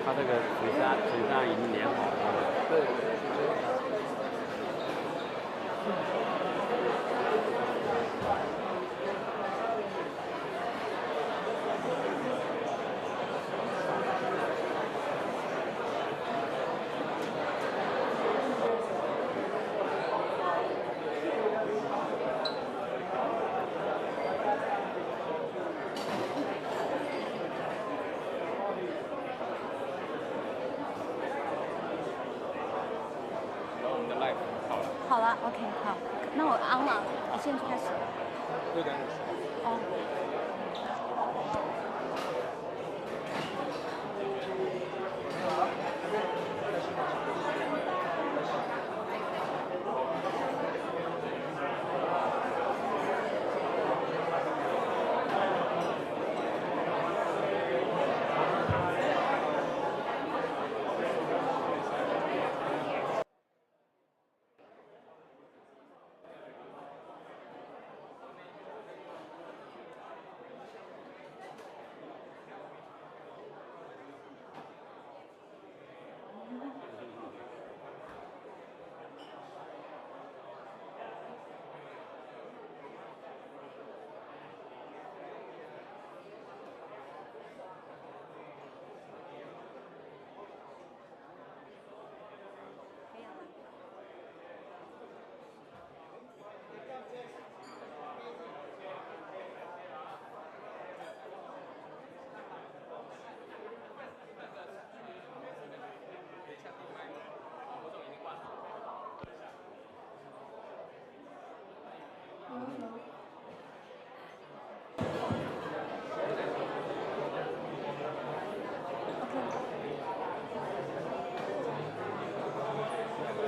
它这个水杉已经粘好了。对，是这样。好了 ，OK， 好，那我安了，我现在就开始。6点50。哦。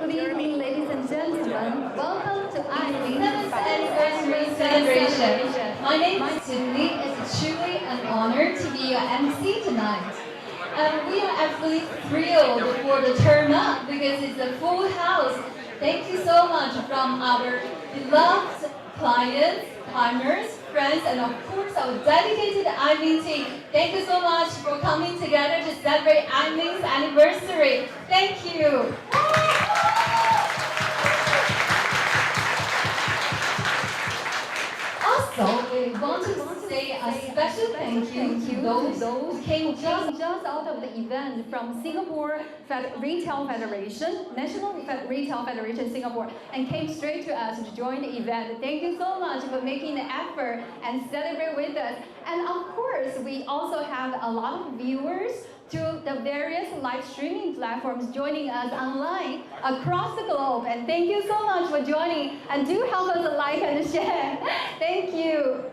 Good evening, ladies and gentlemen. Welcome to iMin 7th anniversary celebration. My name is Cindy. It's truly an honor to be your MC tonight. And we are absolutely thrilled for the turn up because it's a full house. Thank you so much from our beloved clients, partners, friends, and of course our dedicated iMin team. Thank you so much for coming together to celebrate iMin's anniversary. Thank you. Also, we want to say a special thank you to those who came just out of the event from Singapore Retail Federation, National Retail Federation Singapore, and came straight to us to join the event. Thank you so much for making the effort and celebrate with us. And of course, we also have a lot of viewers to the various live streaming platforms joining us online across the globe. And thank you so much for joining. And do help us like and share. Thank you.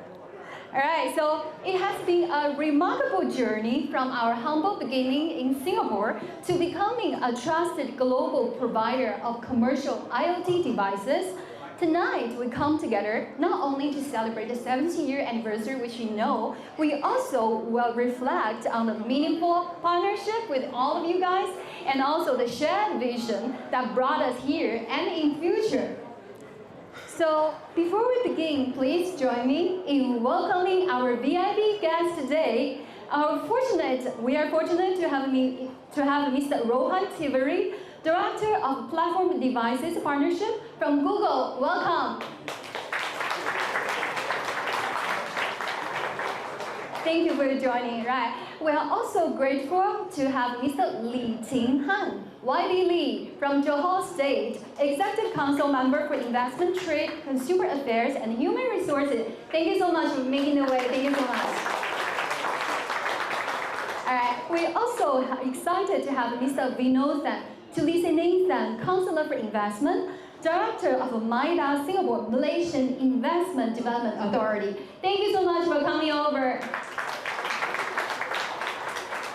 All right, so it has been a remarkable journey from our humble beginning in Singapore to becoming a trusted global provider of commercial IoT devices. Tonight, we come together not only to celebrate the 70-year anniversary, which you know, we also will reflect on the meaningful partnership with all of you guys and also the shared vision that brought us here and in future. So, before we begin, please join me in welcoming our VIP guest today. We are fortunate to have Mr. Rohan Tiwari, Director of Platform Devices Partnership from Google. Welcome. Thank you for joining. Right. We are also grateful to have Mr. Li Qinghan, YD Li from Johor State, Executive Council Member for Investment, Trade, Consumer Affairs, and Human Resources. Thank you so much for making the way. Thank you so much. All right. We're also excited to have Mr. Vinod Tulisanathan, Counselor for Investment, Director of MIDA Singapore Malaysian Investment Development Authority. Thank you so much for coming over.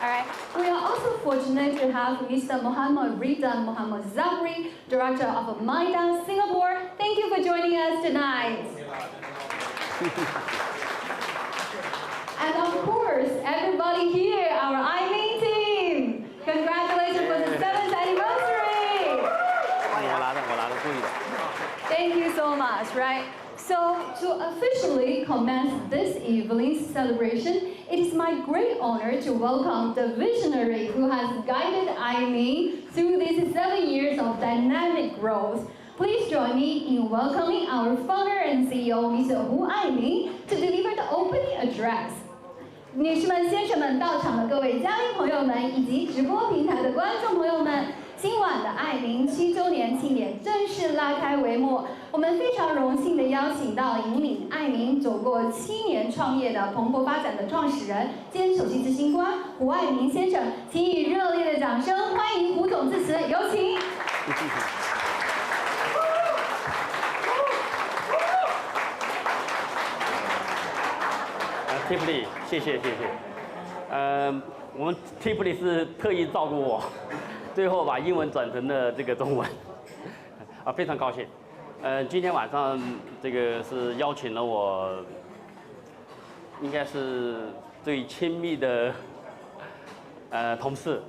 All right. We are also fortunate to have Mr. Muhammad Rida Muhammad Zabri, Director of MIDA Singapore. Thank you for joining us tonight. And of course, everybody here, our iMin team. Congratulations for the 7th anniversary. Thank you so much, right? So, to officially commence this evening's celebration, It is my great honor to welcome the visionary who has guided iMin through these 7 years of dynamic growth. Please join me in welcoming our founder and CEO, Mr. Hu iMin, to deliver the opening address. 女士们、先生们，到场的各位嘉宾朋友们，以及直播平台的观众朋友们，今晚的iMin7周年庆典正式拉开帷幕。我们非常荣幸地邀请到引领iMin走过7年创业的蓬勃发展的创始人兼首席执行官胡爱民先生，请以热烈的掌声欢迎胡总致辞，有请。Tiffany， 谢谢。我们 Tiffany 是特意照顾我，最后把英文转成了这个中文，非常高兴。今天晚上这个是邀请了我，应该是最亲密的同事，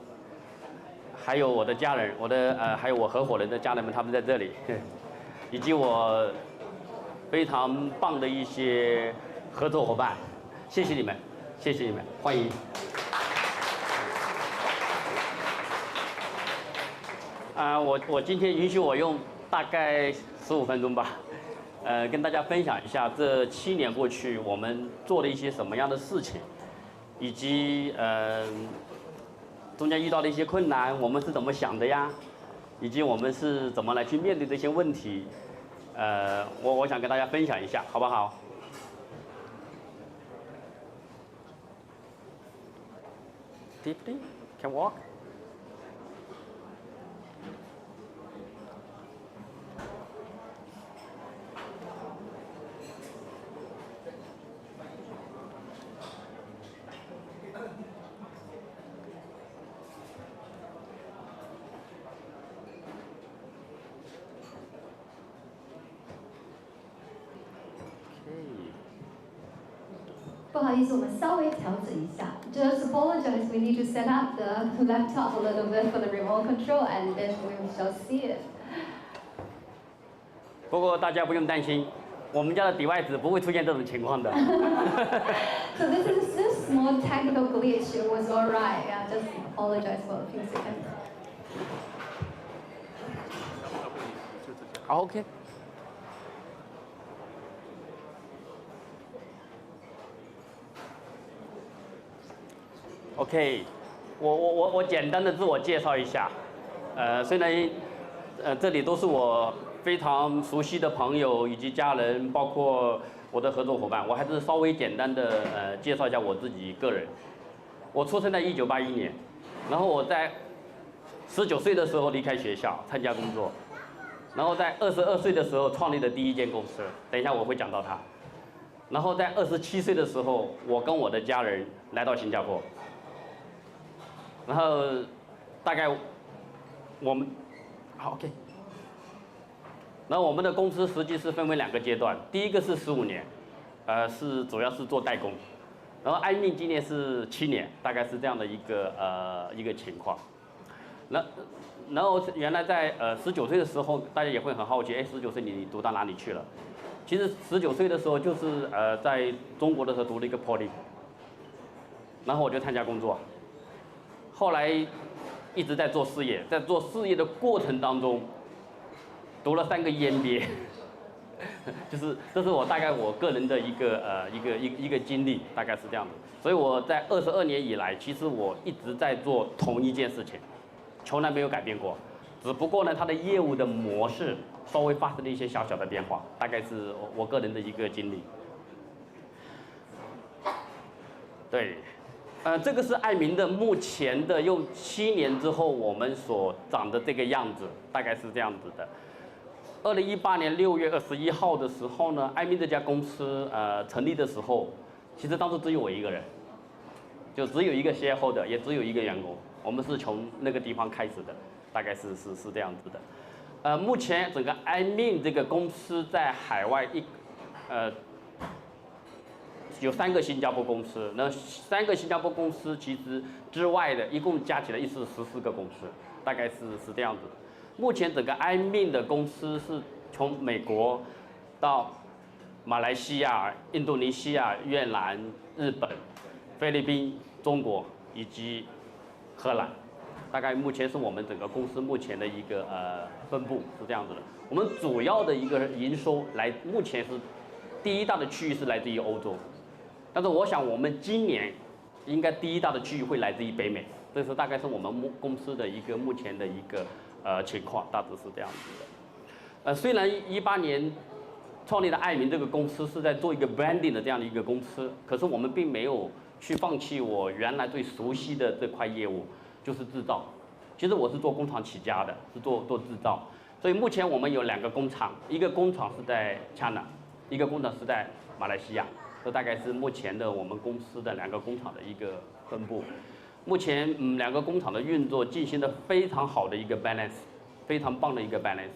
还有我的家人，还有我合伙人的家人们，他们在这里，以及我非常棒的一些合作伙伴。谢谢你们，欢迎。我今天允许我用大概15分钟吧，跟大家分享一下这7年过去我们做了一些什么样的事情，以及中间遇到的一些困难，我们是怎么想的呀，以及我们是怎么来去面对这些问题，我想跟大家分享一下，好不好？Deeply can walk. Okay. 不好意思，我们稍微调整一下。Just apologize, we need to set up the laptop a little bit for the remote control, and then we shall see it. 不过大家不用担心，我们家的device不会出现这种情况的。So this small technical glitch was alright. Yeah, just apologize for a few seconds. OK。OK， 我简单的自我介绍一下，虽然这里都是我非常熟悉的朋友以及家人，包括我的合作伙伴，我还是稍微简单的介绍一下我自己个人。我出生在1981年，然后我在19岁的时候离开学校参加工作，然后在22岁的时候创立了第一间公司，等一下我会讲到它。然后在27岁的时候，我跟我的家人来到新加坡。然后大概我们好 OK， 然后我们的公司实际是分为2个阶段，第一个是15年，主要是做代工，然后iMin今年是7年，大概是这样的一个情况。然后原来在19岁的时候，大家也会很好奇，19岁你读到哪里去了？其实19岁的时候就是在中国的时候读了一个 Poly， 然后我就参加工作。后来一直在做事业，在做事业的过程当中，读了3个EMBA， 就是这是我大概我个人的一个经历，大概是这样的。所以我在22年以来，其实我一直在做同一件事情，从来没有改变过。只不过呢，它的业务的模式稍微发生了一些小小的变化，大概是我个人的一个经历。对。这个是iMin的目前的用7年之后我们所长的这个样子，大概是这样子的。2018年6月21号的时候呢，iMin这家公司成立的时候，其实当时只有我一个人，就只有一个 shareholder， 也只有一个员工。我们是从那个地方开始的，大概是这样子的。目前整个iMin这个公司在海外有3个新加坡公司，那3个新加坡公司其实之外的，一共加起来是14个公司，大概是这样子的。目前整个iMin的公司是从美国到马来西亚、印度尼西亚、越南、日本，菲律宾、中国以及荷兰，大概目前是我们整个公司目前的一个分布是这样子的。我们主要的一个营收目前是第一大的区域是来自于欧洲，但是我想我们今年应该第一大的区域会来自于北美，这是大概是我们公司的一个目前的一个情况，大致是这样子的。虽然18年创立的iMin这个公司是在做一个 branding 的这样的一个公司，可是我们并没有去放弃我原来最熟悉的这块业务，就是制造。其实我是做工厂起家的，是做制造。所以目前我们有2个工厂，一个工厂是在 China， 一个工厂是在马来西亚。这大概是目前的我们公司的2个工厂的一个分布。目前2个工厂的运作进行的非常好的一个 balance， 非常棒的一个 balance。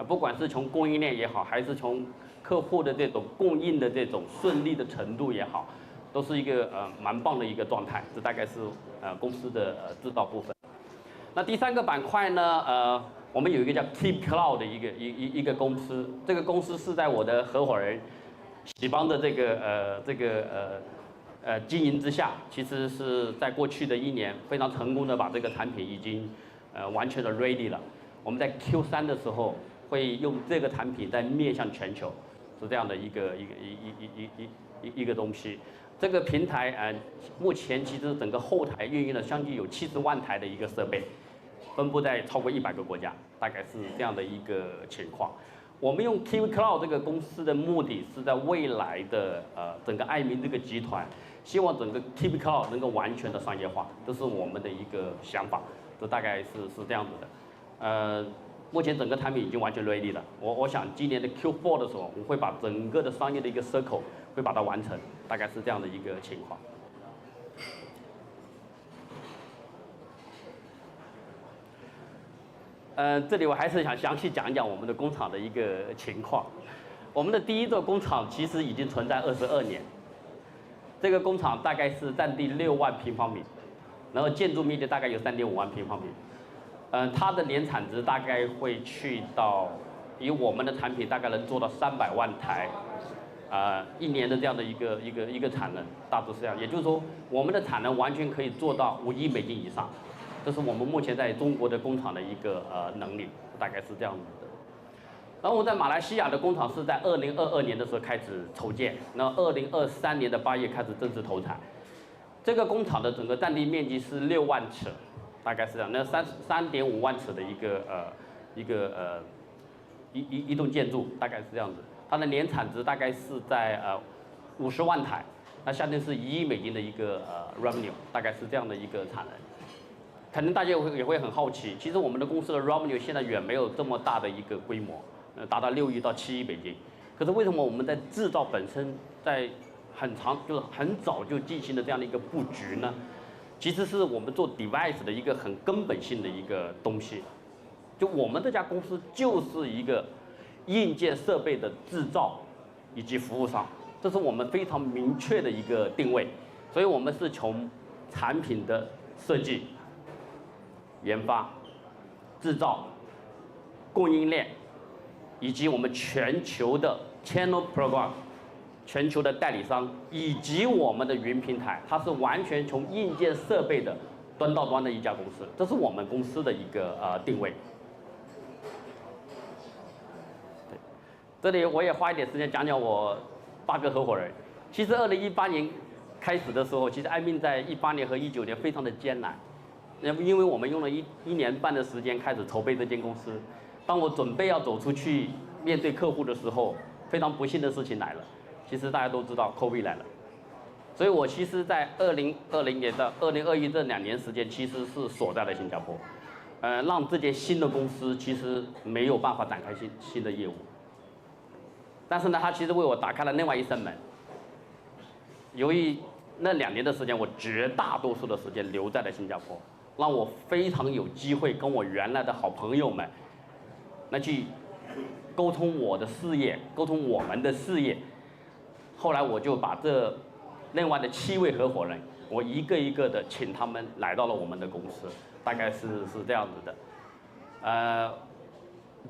不管是从供应链也好，还是从客户的这种供应的这种顺利的程度也好，都是一个蛮棒的一个状态。这大概是公司的制造部分。那第3个板块呢，我们有一个叫 Keep Cloud 的一个公司，这个公司是在我的合伙人喜邦的经营之下，其实是在过去的1年非常成功的把这个产品已经完全的 ready 了。我们在 Q3的时候会用这个产品在面向全球，是这样的一个东西。这个平台目前其实整个后台运营了将近有70万台的一个设备，分布在超过100个国家，大概是这样的一个情况。我们用 Keep Cloud 这个公司的目的是在未来的整个iMin这个集团，希望整个 Keep Cloud 能够完全的商业化，这是我们的一个想法，这大概是这样子的。目前整个产品已经完全 ready 了，我想今年的 Q4 的时候，我会把整个的商业的一个 circle 会把它完成，大概是这样的一个情况。这里我还是想详细讲一讲我们的工厂的一个情况。我们的第1座工厂其实已经存在22年，这个工厂大概是占地6万平方米，然后建筑面积大概有3.5万平方米。它的年产值大概会去到，以我们的产品大概能做到300万台，1年的这样的一个产能，大致是这样。也就是说，我们的产能完全可以做到5亿美金以上，这是我们目前在中国的工厂的一个能力，大概是这样子的。然后我在马来西亚的工厂是在2022年的时候开始筹建，然后2023年的8月开始正式投产。这个工厂的整个占地面积是6万尺。大概是这样，那3.5万尺的一栋建筑，大概是这样子。它的年产值大概是在50万台，那相当于是1亿美金的一个revenue， 大概是这样的一个产能。可能大家也会很好奇，其实我们的公司的 revenue 现在远没有这么大的一个规模，达到6亿到7亿美金。可是为什么我们在制造本身在就是很早就进行了这样的一个布局呢？其实是我们做 device 的一个很根本性的一个东西，就我们这家公司就是一个硬件设备的制造以及服务商，这是我们非常明确的一个定位。所以我们是从产品的设计、研发、制造、供应链，以及我们全球的 channel program。全球的代理商以及我们的云平台，它是完全从硬件设备的端到端的一家公司，这是我们公司的一个定位。对，这里我也花一点时间讲讲我8个合伙人。其实2018年开始的时候，其实iMin在18年和19年非常的艰难，因为我们用了1年半的时间开始筹备这间公司。当我准备要走出去面对客户的时候，非常不幸的事情来了。其实大家都知道 COVID 来了，所以我其实在2020年到2021这2年时间，其实是锁在了新加坡，让这间新的公司其实没有办法展开新的业务。但是呢，它其实为我打开了另外一扇门。由于那2年的时间，我绝大多数的时间留在了新加坡，让我非常有机会跟我原来的好朋友们，去沟通我的事业，沟通我们的事业。后来我就把这另外的7位合伙人，我一个一个的请他们来到了我们的公司，大概是这样子的。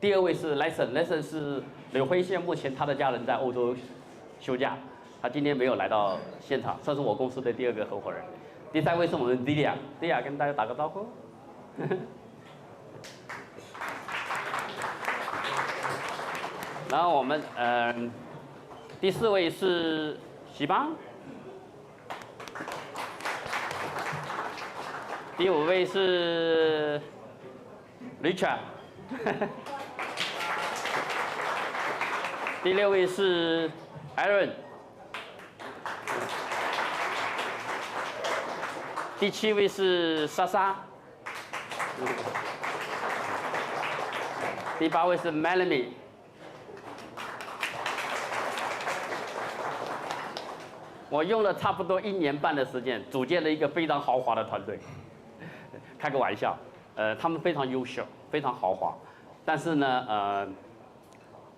第2位是 Lesson 是柳辉，现在目前他的家人在欧洲休假，他今天没有来到现场，算是我公司的第2个合伙人。第3位是我们 Delia 跟大家打个招呼。然后我们第4位是喜邦，第5位是 Richard， 第6位是 Aaron， 第7位是莎莎，第8位是 Melanie。我用了差不多1年半的时间，组建了一个非常豪华的团队。开个玩笑，他们非常优秀，非常豪华，但是呢，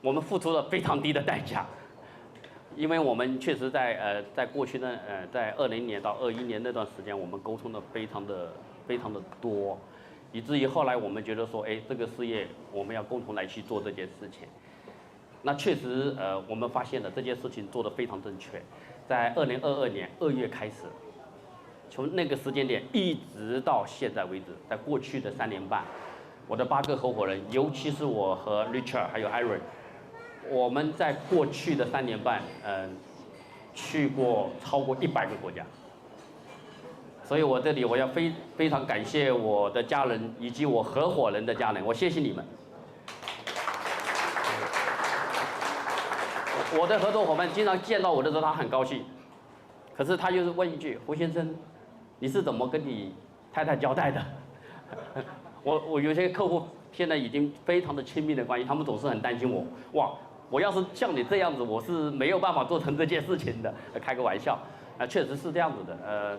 我们付出了非常低的代价，因为我们确实在过去呢，在20年到21年那段时间，我们沟通的非常的多，以至于后来我们觉得说，哎，这个事业我们要共同来去做这件事情。那确实，我们发现了这件事情做得非常正确。在2022年2月开始，从那个时间点一直到现在为止，在过去的3年半，我的8个合伙人，尤其是我和 Richard 还有 Aaron， 我们在过去的3年半，去过超过100个国家。所以我这里我要非常感谢我的家人以及我合伙人的家人，我谢谢你们。我的合作伙伴经常见到我的时候，他很高兴，可是他就是问一句：“胡先生，你是怎么跟你太太交代的？”我有些客户现在已经非常的亲密的关系，他们总是很担心我。哇，我要是像你这样子，我是没有办法做成这件事情的。开个玩笑，确实是这样子的。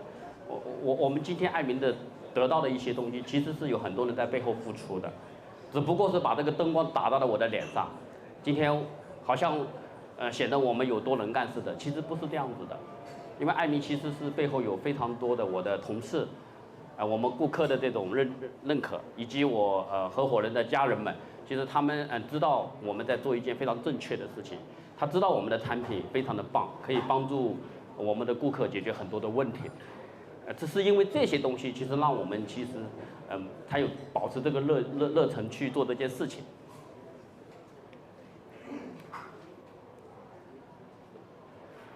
我们今天爱民的得到的一些东西，其实是有很多人在背后付出的，只不过是把这个灯光打到了我的脸上。今天好像显得我们有多能干似的，其实不是这样子的。因为爱民其实是背后有非常多的我的同事，我们顾客的这种认可，以及我合伙人的家人们，其实他们知道我们在做一件非常正确的事情，他知道我们的产品非常的棒，可以帮助我们的顾客解决很多的问题。这是因为这些东西，其实让我们其实才有保持这个热忱去做这件事情。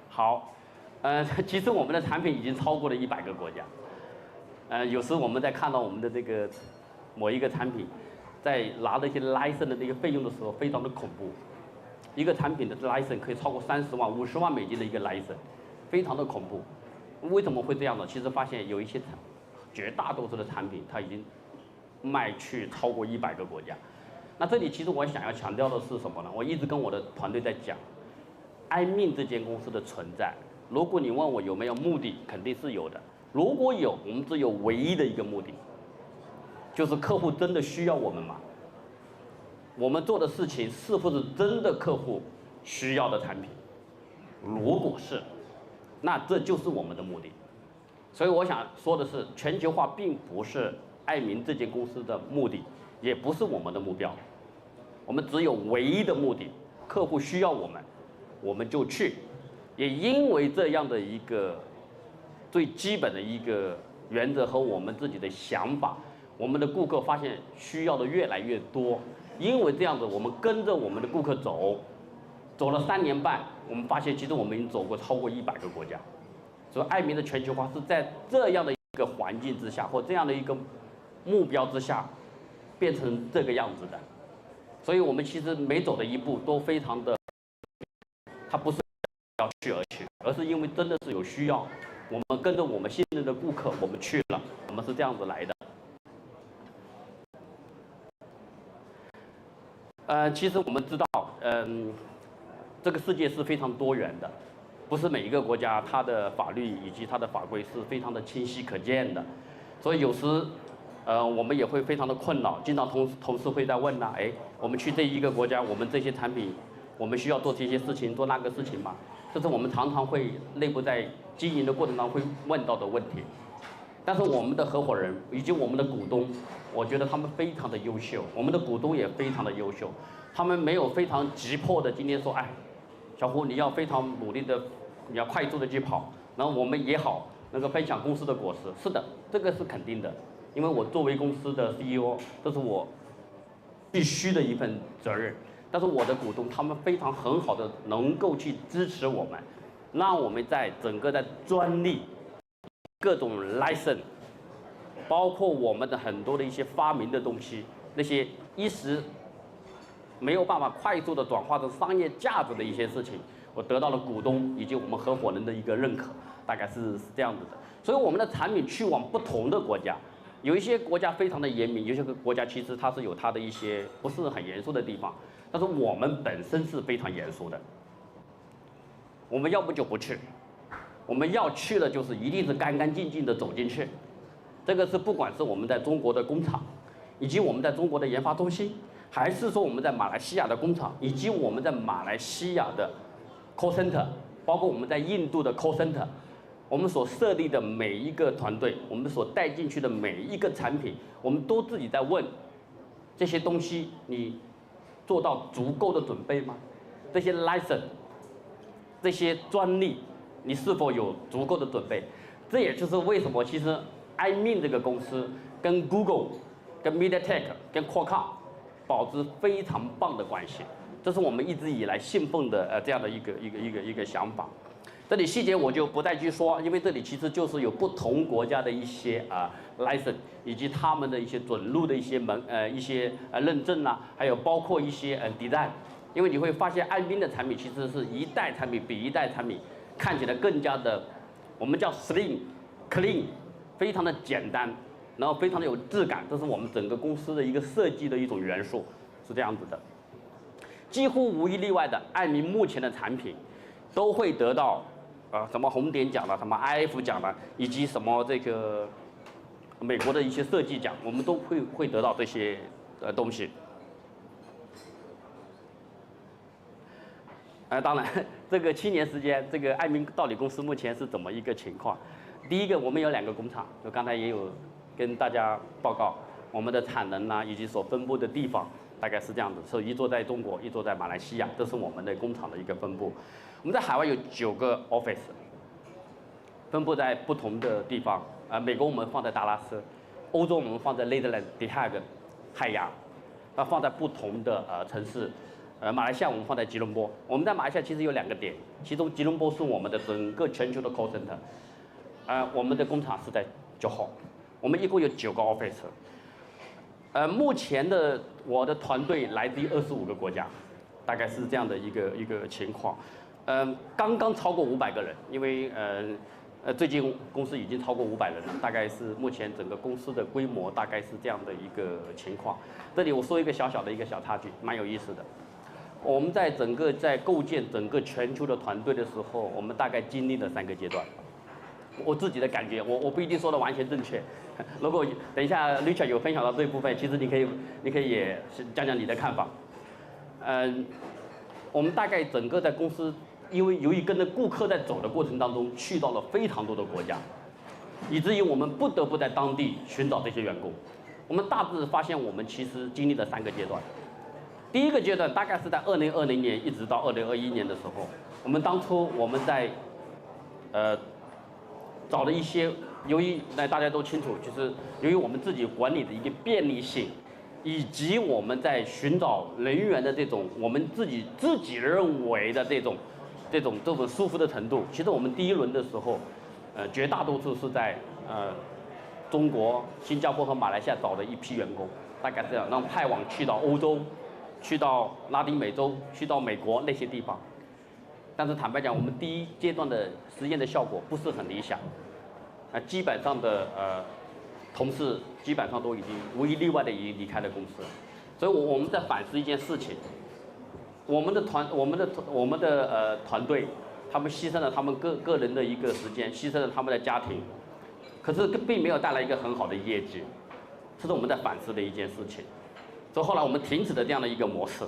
好，其实我们的产品已经超过了100个国家。有时我们在看到我们的这个某一个产品，在拿这些 license 的那个费用的时候，非常的恐怖。一个产品的 license 可以超过30万、50万美金的一个 license， 非常的恐怖。为什么会这样呢？其实发现有一些绝大多数的产品，它已经卖去超过100个国家。那这里其实我想要强调的是什么呢？我一直跟我的团队在讲。iMin 这间公司的存在，如果你问我有没有目的，肯定是有的。如果有，我们只有唯一的一个目的，就是客户真的需要我们吗？我们做的事情是不是真的客户需要的产品？如果是，那这就是我们的目的。所以我想说的是，全球化并不是爱民这间公司的目的，也不是我们的目标。我们只有唯一的目的，客户需要我们。我们就去，也因为这样的一个最基本的一个原则和我们自己的想法，我们的顾客发现需要的越来越多。因为这样子，我们跟着我们的顾客走了3年半，我们发现其实我们已经走过超过100个国家。所以爱民的全球化是在这样的一个环境之下，或这样的一个目标之下，变成这个样子的。所以我们其实每走的一步都非常的。它不是要去而去，而是因为真的是有需要，我们跟着我们信任的顾客，我们去了，我们是这样子来的。其实我们知道，这个世界是非常多元的，不是每一个国家它的法律以及它的法规是非常的清晰可见的，所以有时，我们也会非常的困扰，经常同事会在问呐，哎，我们去这一个国家，我们这些产品。我们需要做这些事情，做那个事情嘛？这是我们常常会内部在经营的过程当中会问到的问题。但是我们的合伙人以及我们的股东，我觉得他们非常的优秀，我们的股东也非常的优秀，他们没有非常急迫的今天说，哎，小胡你要非常努力的你要快速的去跑，然后我们也好能够分享公司的果实。是的，这个是肯定的，因为我作为公司的 CEO， 这是我必须的一份责任。但是我的股东他们非常很好的能够去支持我们，让我们在整个的专利、各种 license， 包括我们的很多的一些发明的东西，那些一时没有办法快速的转化成商业价值的一些事情，我得到了股东以及我们合伙人的一个认可，大概是这样子的。所以我们的产品去往不同的国家，有一些国家非常的严明，有些国家其实它是有它的一些不是很严肃的地方。但是我们本身是非常严肃的，我们要不就不去，我们要去了就是一定是干干净净的走进去。这个是不管是我们在中国的工厂，以及我们在中国的研发中心，还是说我们在马来西亚的工厂，以及我们在马来西亚的 call center， 包括我们在印度的 call center， 我们所设立的每一个团队，我们所带进去的每一个产品，我们都自己在问这些东西你做到足够的准备吗？这些 license， 这些专利，你是否有足够的准备？这也就是为什么其实 iMin 这个公司跟 Google、跟 MediaTek、跟 Qualcomm 保持非常棒的关系，这是我们一直以来信奉的这样的一个想法。这里细节我就不再去说，因为这里其实就是有不同国家的一些license， 以及他们的一些准入的一些认证啊，还有包括一些design。因为你会发现iMin的产品其实是一代产品比一代产品看起来更加的，我们叫 slim、clean， 非常的简单，然后非常的有质感，这是我们整个公司的一个设计的一种元素，是这样子的。几乎无一例外的，iMin目前的产品都会得到什么红点奖了，什么 IF 奖了，以及什么这个美国的一些设计奖，我们都会得到这些东西。当然，这个7年时间，这个iMin到底公司目前是怎么一个情况？第一个，我们有2个工厂，就刚才也有跟大家报告，我们的产能以及所分布的地方大概是这样子，是一座在中国，一座在马来西亚，这是我们的工厂的一个分布。我们在海外有9个 office， 分布在不同的地方。美国我们放在达拉斯，欧洲我们放在 Netherlands、The Hague、海牙，放在不同的城市。马来西亚我们放在吉隆坡。我们在马来西亚其实有2个点，其中吉隆坡是我们的整个全球的 call center，我们的工厂是在9号，我们一共有9个 office。目前的我的团队来自于25个国家，大概是这样的一个情况。刚刚超过500个人，因为最近公司已经超过500人了，大概是目前整个公司的规模大概是这样的一个情况。这里我说一个小小插曲，蛮有意思的。我们在构建整个全球的团队的时候，我们大概经历了3个阶段。我自己的感觉，我不一定说的完全正确。如果等一下 Richard 有分享到这一部分，其实你可以也讲讲你的看法。我们大概整个在公司，因为由于跟着顾客在走的过程当中，去到了非常多的国家，以至于我们不得不在当地寻找这些员工。我们大致发现，我们其实经历了3个阶段。第一个阶段大概是在2020年一直到2021年的时候，我们当初我们在找了一些，由于大家都清楚，就是由于我们自己管理的一个便利性，以及我们在寻找人员的这种我们自己认为的这种舒服的程度，其实我们第1轮的时候，绝大多数是在中国、新加坡和马来西亚找的一批员工，大概这样，然后派往去到欧洲、去到拉丁美洲、去到美国那些地方。但是坦白讲，我们第1阶段的实验的效果不是很理想，基本上的同事基本上都已经无一例外的已经离开了公司，所以我们在反思一件事情，我们的团队，他们牺牲了他们个人的一个时间，牺牲了他们的家庭，可是并没有带来一个很好的业绩，这是我们在反思的一件事情。所以后来我们停止了这样的一个模式，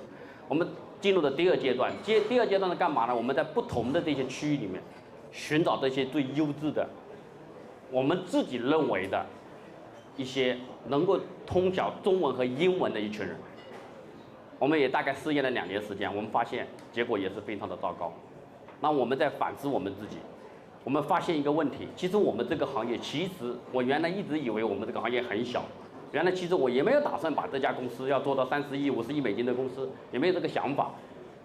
我们进入了第2阶段。第2阶段是干嘛呢？我们在不同的这些区域里面，寻找这些最优质的，我们自己认为的一些能够通晓中文和英文的一群人。我们也大概试验了2年时间，我们发现结果也是非常的糟糕。那我们在反思我们自己。我们发现一个问题，其实我们这个行业，其实我原来一直以为我们这个行业很小，原来其实我也没有打算把这家公司要做到30亿、50亿美金的公司，也没有这个想法，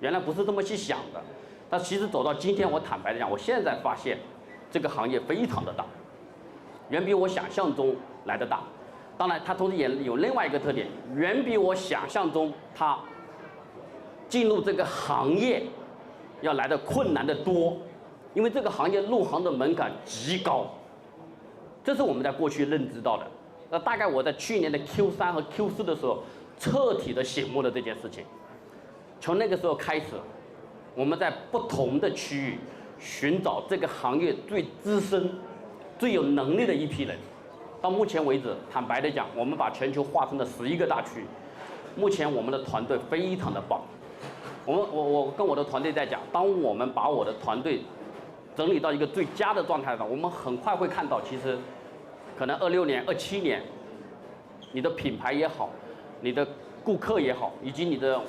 原来不是这么去想的。但其实走到今天，我坦白的讲，我现在发现这个行业非常的大，远比我想象中来的大。当然，它同时也有另外一个特点，远比我想象中它进入这个行业要来的困难的多。因为这个行业入行的门槛极高，这是我们在过去认知到的。那大概我在去年的 Q3 和 Q4的时候，彻底的醒悟了这件事情。从那个时候开始，我们在不同的区域寻找这个行业最资深、最有能力的一批人。到目前为止，坦白的讲，我们把全球划分了11个大区。目前我们的团队非常的棒。我跟我的团队在讲，当我们把我的团队整理到一个最佳的状态上，我们很快会看到，其实可能26年、27年，你的品牌也好，你的顾客也好，以及你的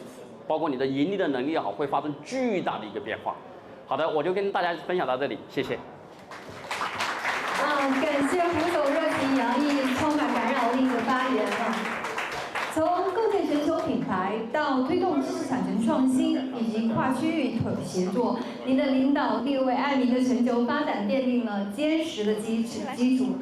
包括你的盈利的能力也好，会发生巨大的一个变化。好的，我就跟大家分享到这里，谢谢。感谢胡总热情洋溢、充满感染力的发言啊！从构建全球品牌到推动知识产权创新以及跨区域协作，您的领导力为爱民的全球发展奠定了坚实的基础。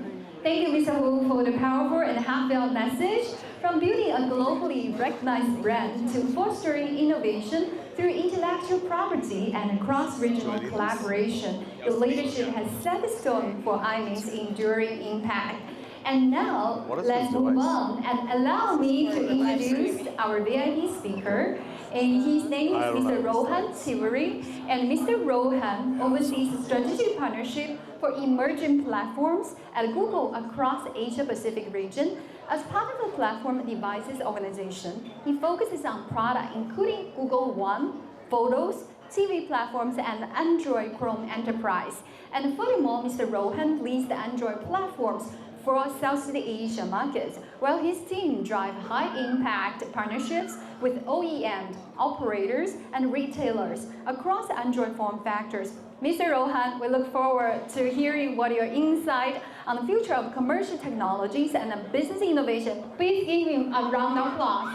Thank you, Mr. Hu, for the powerful and heartfelt message. From building a globally recognized brand to fostering innovation through intellectual property and cross-regional collaboration, your leadership has set the stone for iMin's enduring impact. And now, let's move on and allow me to introduce our VIP speaker. And his name is Mr. Rohan Tiwari, and Mr. Rohan oversees strategic partnership for emerging platforms at Google across the Asia-Pacific region. As part of the Platform Devices organization, he focuses on products including Google One, Photos, TV platforms, and Android Chrome Enterprise. And furthermore, Mr. Rohan leads the Android platforms for Southeast Asia markets, while his team drive high-impact partnerships with OEM, operators, and retailers across Android form factors. Mr. Rohan, we look forward to hearing what your insight on the future of commercial technologies and business innovation. Please give him a round of applause.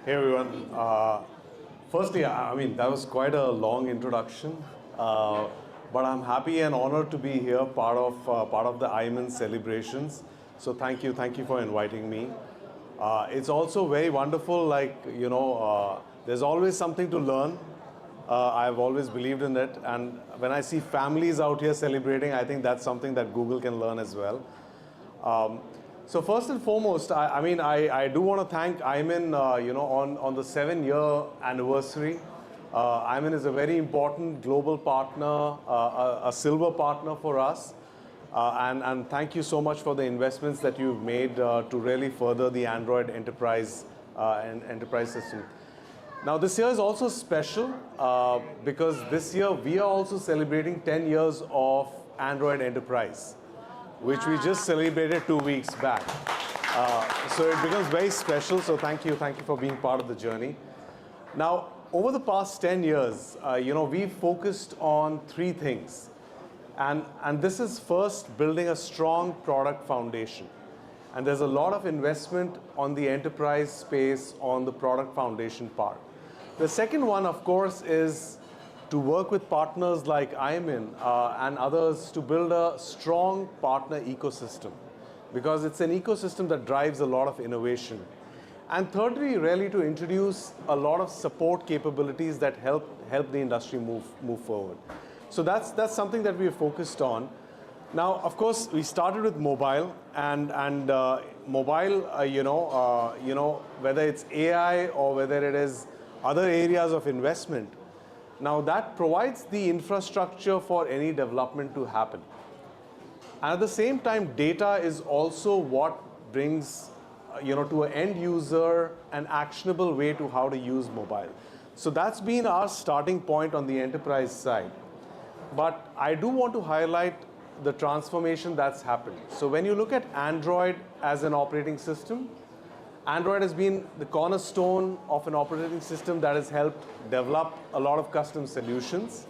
Hey everyone. Firstly, I mean, that was quite a long introduction, but I'm happy and honored to be here, part of the iMin celebrations. So thank you for inviting me. It's also very wonderful, like, you know, there's always something to learn. I've always believed in it, and when I see families out here celebrating, I think that's something that Google can learn as well. So first and foremost, I do want to thank iMin, you know, on the 7-year anniversary. iMin is a very important global partner, a silver partner for us. And thank you so much for the investments that you've made to really further the Android enterprise and enterprise system. Now this year is also special because this year we are also celebrating 10 years of Android enterprise, which we just celebrated 2 weeks back. So it becomes very special. So thank you for being part of the journey. Now, over the past 10 years, you know, we've focused on 3 things. And this is first building a strong product foundation. And there's a lot of investment on the enterprise space on the product foundation part. The second one, of course, is to work with partners like iMin and others to build a strong partner ecosystem, because it's an ecosystem that drives a lot of innovation. And thirdly, really to introduce a lot of support capabilities that help the industry move forward. So that's something that we are focused on. Now, of course, we started with mobile, and mobile, you know, whether it's AI or whether it is other areas of investment. Now that provides the infrastructure for any development to happen. And at the same time, data is also what brings, you know, to an end user an actionable way to how to use mobile. So that's been our starting point on the enterprise side. But I do want to highlight the transformation that's happened. So when you look at Android as an operating system, Android has been the cornerstone of an operating system that has helped develop a lot of custom solutions.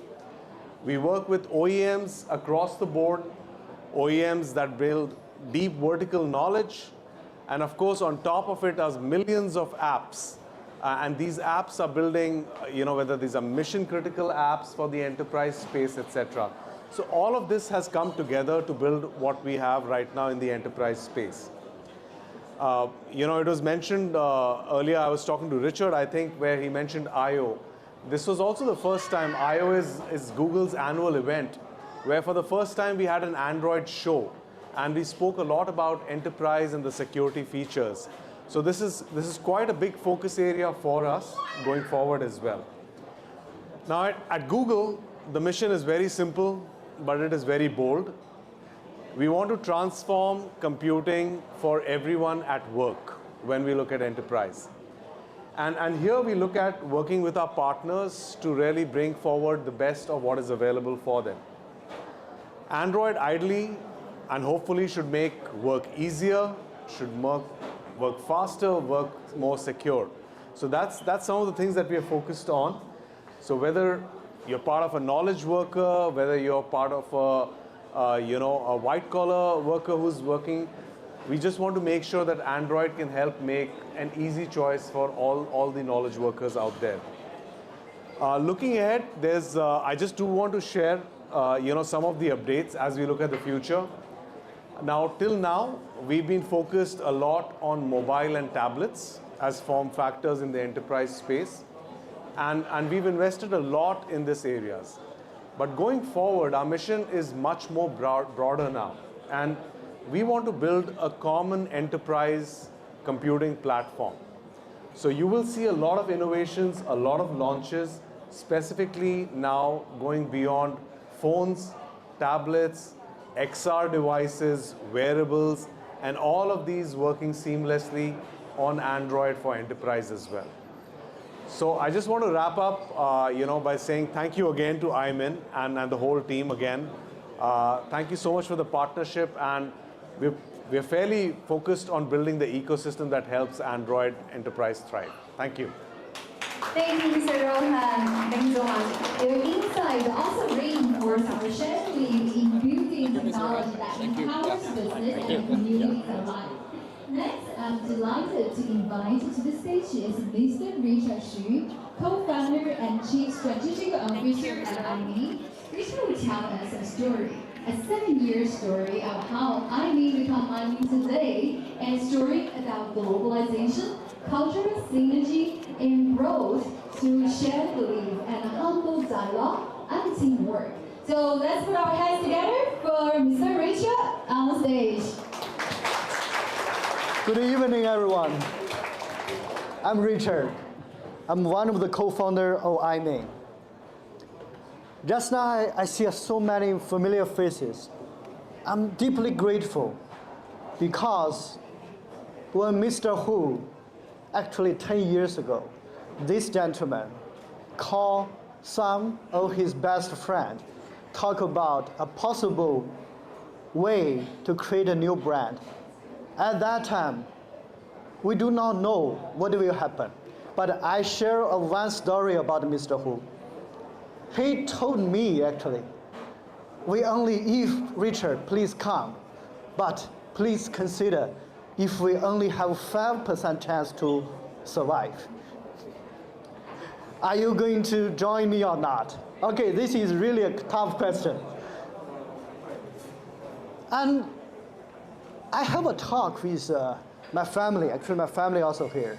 We work with OEMs across the board, OEMs that build deep vertical knowledge, and of course on top of it are millions of apps. And these apps are building, whether these are mission critical apps for the enterprise space, etc. So all of this has come together to build what we have right now in the enterprise space. It was mentioned earlier, I was talking to Richard, I think, where he mentioned I/O. This was also the first time. I/O is Google's annual event, where for the first time we had an Android show, and we spoke a lot about enterprise and the security features. So this is quite a big focus area for us going forward as well. Now at Google, the mission is very simple, but it is very bold. We want to transform computing for everyone at work when we look at enterprise. And here we look at working with our partners to really bring forward the best of what is available for them. Android ideally and hopefully should make work easier, should work faster, work more secure. So that's some of the things that we are focused on. So whether you're part of a knowledge worker, whether you're part of a white-collar worker who's working, we just want to make sure that Android can help make an easy choice for all the knowledge workers out there. Looking ahead, I just do want to share some of the updates as we look at the future. Now, till now, we've been focused a lot on mobile and tablets as form factors in the enterprise space. And we've invested a lot in these areas. But going forward, our mission is much more broader now. And we want to build a common enterprise computing platform. So you will see a lot of innovations, a lot of launches, specifically now going beyond phones, tablets, XR devices, wearables, and all of these working seamlessly on Android for enterprise as well. So I just want to wrap up by saying thank you again to iMin and the whole team again. Thank you so much for the partnership, and we're fairly focused on building the ecosystem that helps Android enterprise thrive. Thank you. Thank you, Mr. Rohan. Thank you so much. Your insight also reinforce our shared belief in building technology that empowers business and communities alike. Next, I'm delighted to invite to the stage is Mr. Richard Xu, co-founder and chief strategic officer at iMin. Richard will tell us a story, a 7-year story of how iMin become iMin today, and a story about globalization, cultural synergy, and growth through shared belief and humble dialogue and teamwork. So let's put our hands together for Mr. Richard on stage. Good evening, everyone. I'm Richard. I'm one of the co-founders of iMin. Just now, I see so many familiar faces. I'm deeply grateful because when Mr. Hu, actually 10 years ago, this gentleman called some of his best friends, talk about a possible way to create a new brand. At that time, we do not know what will happen. But I share one story about Mr. Hu. He told me, actually, if Richard, please come, but please consider if we only have 5% chance to survive. Are you going to join me or not? Okay, this is really a tough question. And I have a talk with my family. Actually, my family also here.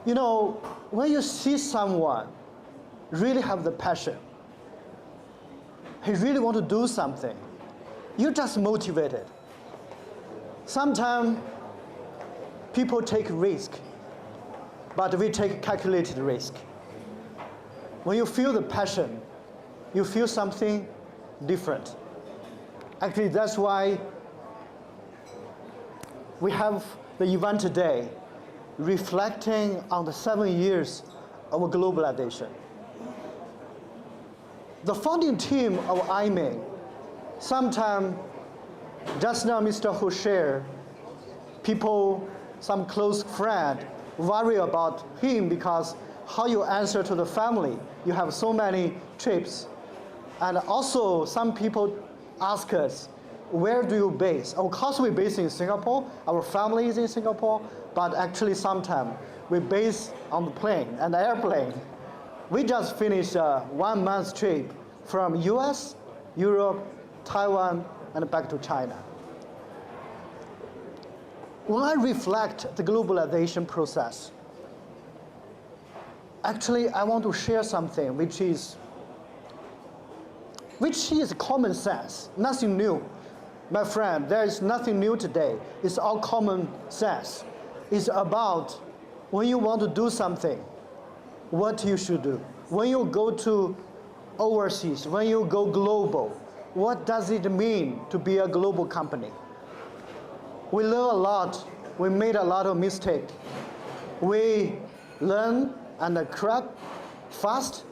You know, when you see someone really have the passion, he really want to do something, you're just motivated. Sometimes people take risk, but we take calculated risk. When you feel the passion, you feel something different. Actually, that's why we have the event today, reflecting on the 7 years of globalization. The founding team of iMin, sometime, just now Mr. Hu shared, people some close friend worry about him because how you answer to the family. You have so many trips. And also some people ask us, where do you base? Of course we base in Singapore, our family is in Singapore, but actually sometimes we base on the plane and the airplane. We just finished a 1 month trip from US, Europe, Taiwan, and back to China. When I reflect the globalization process, actually I want to share something which is common sense, nothing new. My friend, there is nothing new today. It's all common sense. It's about when you want to do something, what you should do. When you go to overseas, when you go global, what does it mean to be a global company? We learn a lot. We made a lot of mistakes. We learn and correct fast,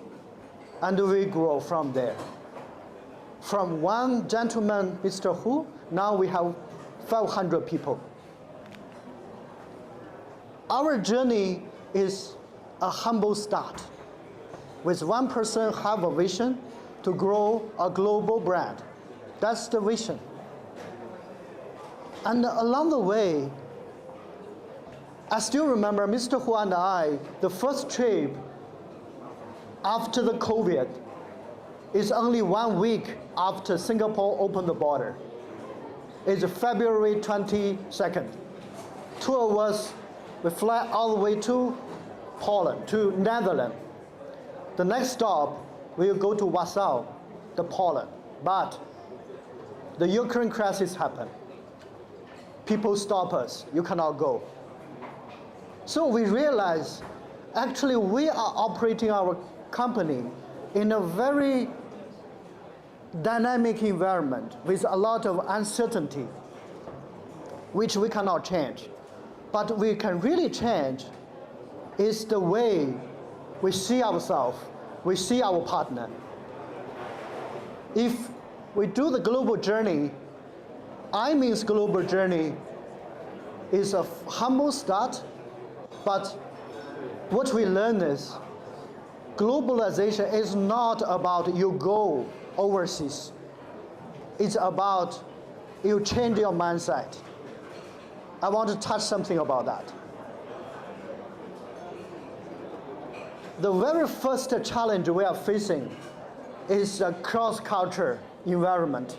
and we grow from there. From one gentleman, Mr. Hu, now we have 500 people. Our journey is a humble start. With one person have a vision to grow a global brand. That's the vision. And along the way, I still remember Mr. Hu and I, the first trip after the COVID is only 1 week after Singapore opened the border. It's February 22nd. Two of us, we fly all the way to Poland, to Netherlands. The next stop, we will go to Warsaw, the Poland. But the Ukraine crisis happened. People stop us, you cannot go. So we realized, actually we are operating our company in a very dynamic environment with a lot of uncertainty, which we cannot change. But we can really change is the way we see ourselves, we see our partner. If we do the global journey, iMin's global journey is a humble start, but what we learn is globalization is not about you go overseas. It's about you change your mindset. I want to touch something about that. The very first challenge we are facing is a cross-culture environment.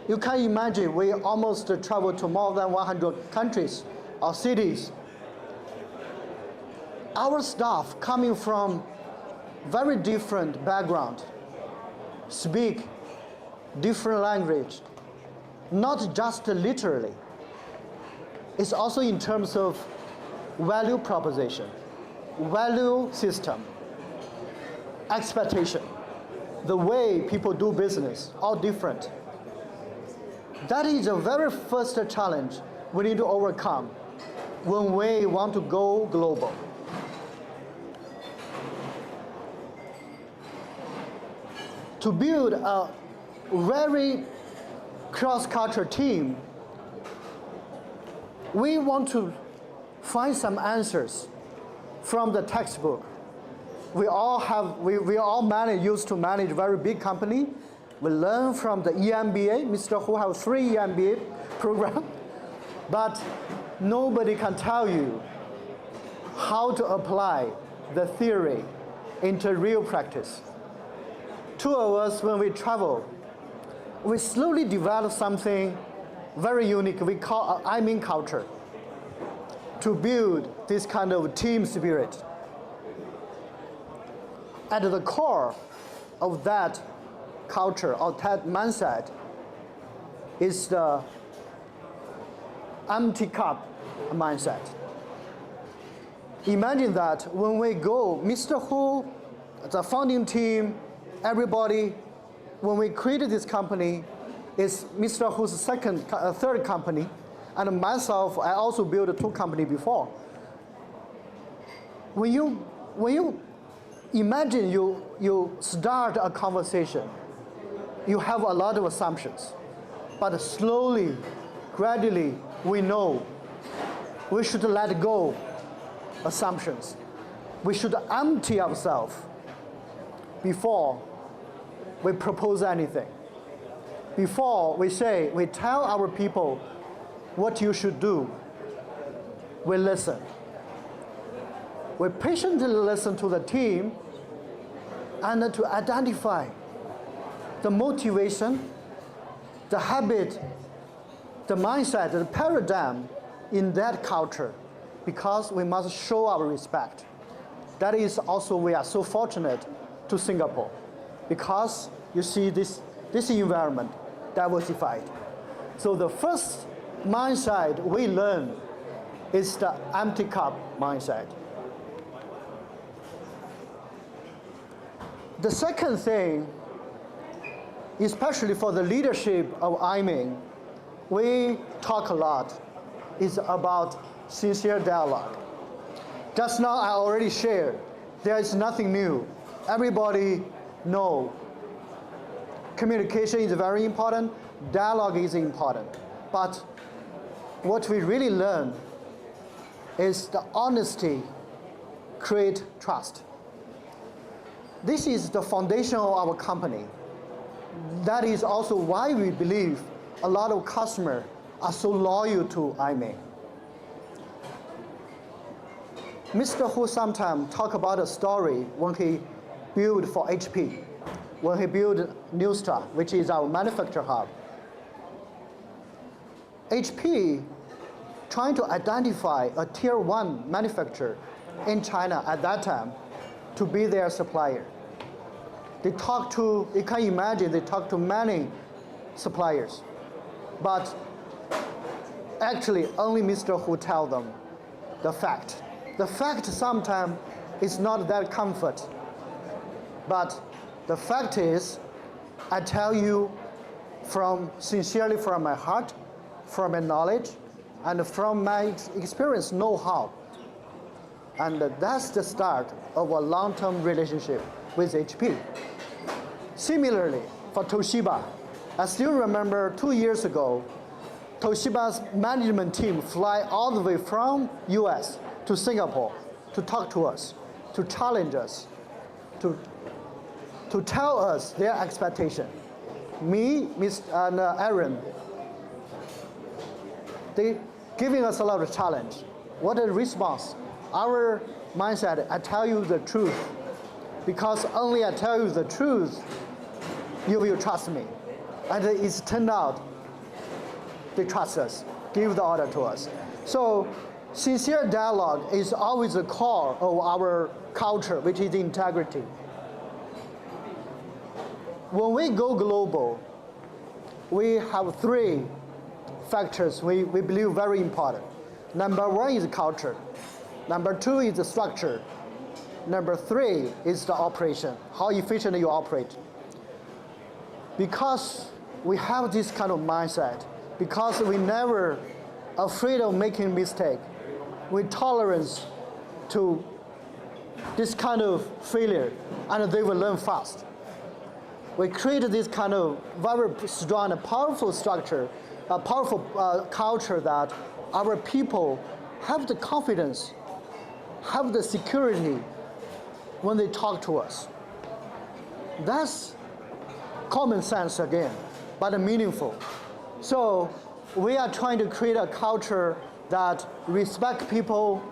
You can imagine we almost travel to more than 100 countries or cities. Our staff coming from very different background, speak different language, not just literally. It's also in terms of value proposition, value system, expectation, the way people do business, all different. That is the very first challenge we need to overcome when we want to go global. To build a very cross-culture team, we want to find some answers from the textbook. We all used to manage very big company. We learn from the EMBA. Mr. Hu has 3 EMBA programs, but nobody can tell you how to apply the theory into real practice. Two of us, when we travel, we slowly develop something very unique we call iMin culture to build this kind of team spirit. At the core of that culture, or that mindset, is the empty cup mindset. Imagine that when we go, Mr. Hu, the founding team, everybody, when we created this company, it's Mr. Hu's third company, and myself, I also built 2 companies before. When you imagine you start a conversation, you have a lot of assumptions, but slowly, gradually, we know we should let go assumptions. We should empty ourselves before we propose anything. Before we tell our people what you should do, we listen. We patiently listen to the team and to identify the motivation, the habit, the mindset, the paradigm in that culture, because we must show our respect. That is also, we are so fortunate to Singapore, because you see this environment diversified. So the first mindset we learn is the empty cup mindset. The second thing, especially for the leadership of iMin, we talk a lot, is about sincere dialogue. Just now I already shared, there is nothing new. Everybody knows communication is very important, dialogue is important. But what we really learn is the honesty create trust. This is the foundation of our company. That is also why we believe a lot of customers are so loyal to iMin. Mr. Hu sometimes talk about a story when he built for HP, when he built Newstar, which is our manufacturing hub. HP trying to identify a tier 1 manufacturer in China at that time to be their supplier. They talked to, you can imagine, they talked to many suppliers. But actually, only Mr. Hu tell them the fact. The fact sometimes is not that comfort. But the fact is, I tell you sincerely from my heart, from my knowledge, and from my experience, know-how. And that's the start of a long-term relationship with HP. Similarly, for Toshiba, I still remember 2 years ago, Toshiba's management team fly all the way from US to Singapore to talk to us, to challenge us, to tell us their expectation. Me, and Aaron, they giving us a lot of challenge. What a response. Our mindset, I tell you the truth, because only I tell you the truth, you will trust me. And it's turned out they trust us, give the order to us. So sincere dialogue is always the core of our culture, which is integrity. When we go global, we have 3 factors we believe very important. Number 1 is culture. Number 2 is the structure. Number 3 is the operation, how efficiently you operate. Because we have this kind of mindset, because we never afraid of making mistake, with tolerance to this kind of failure, and they will learn fast. We created this kind of very strong and powerful structure, a powerful culture that our people have the confidence, have the security when they talk to us. That's common sense again, but meaningful. So we are trying to create a culture that respect people.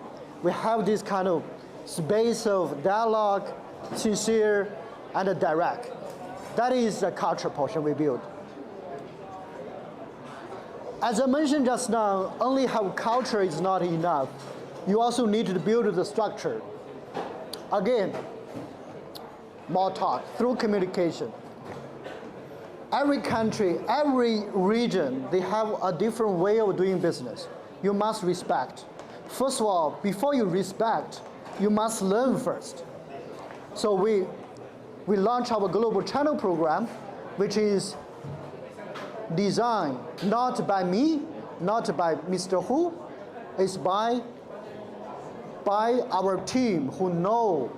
We have this kind of space of dialogue, sincere and direct. That is the culture portion we build. As I mentioned just now, only have culture is not enough. You also need to build the structure. Again, more talk through communication. Every country, every region, they have a different way of doing business. You must respect. First of all, before you respect, you must learn first. So we launched our global channel program, which is designed not by me, not by Mr. Hu, it's by our team who know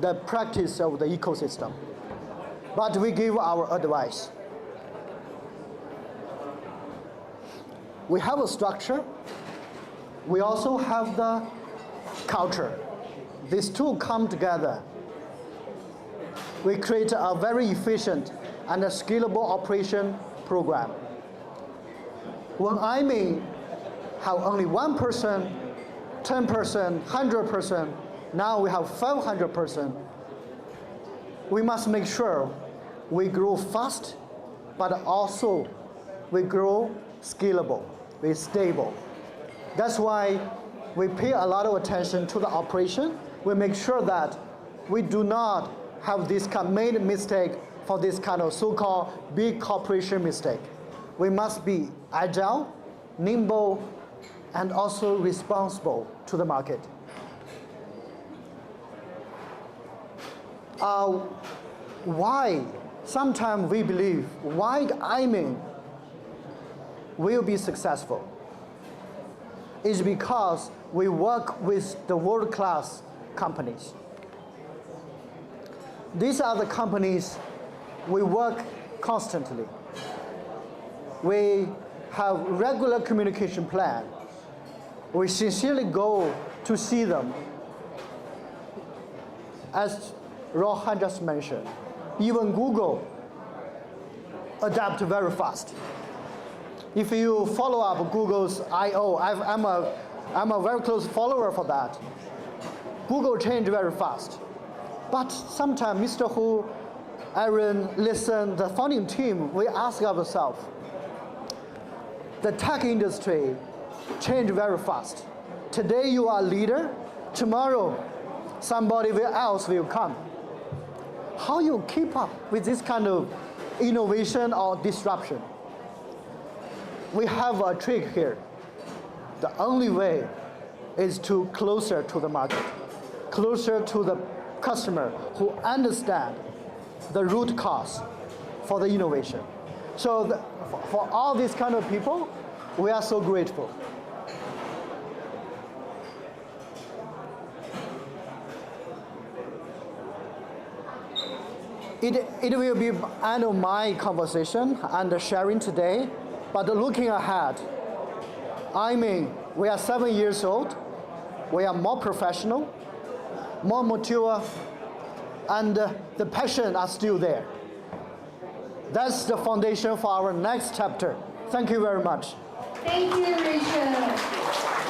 the practice of the ecosystem. But we give our advice. We have a structure. we also have the culture. These two come together. We create a very efficient and a scalable operation program. When iMin have only 1 person, 10 person, 100 person, now we have 500 person. We must make sure we grow fast, but also we grow scalable, we're stable. That's why we pay a lot of attention to the operation. We make sure that we do not have this kind of made mistake for this kind of so-called big corporation mistake. We must be agile, nimble, and also responsible to the market. Why? Sometimes we believe why iMin will be successful is because we work with the world-class companies. These are the companies we work constantly. We have regular communication plan. We sincerely go to see them. As Rohan just mentioned, even Google adapt very fast. If you follow up Google's I/O, I'm a very close follower for that. Google change very fast. But sometimes Mr. Hu, Aaron, listen, the founding team, we ask ourselves, the tech industry change very fast. Today you are a leader, tomorrow somebody else will come. How you keep up with this kind of innovation or disruption? We have a trick here. The only way is to closer to the market, closer to the customer who understand the root cause for the innovation. So for all these kind of people, we are so grateful. It will be the end of my conversation and sharing today, but looking ahead, we are 7 years old, we are more professional, more mature, and the passion are still there. That's the foundation for our next chapter. Thank you very much. Thank you, Richard.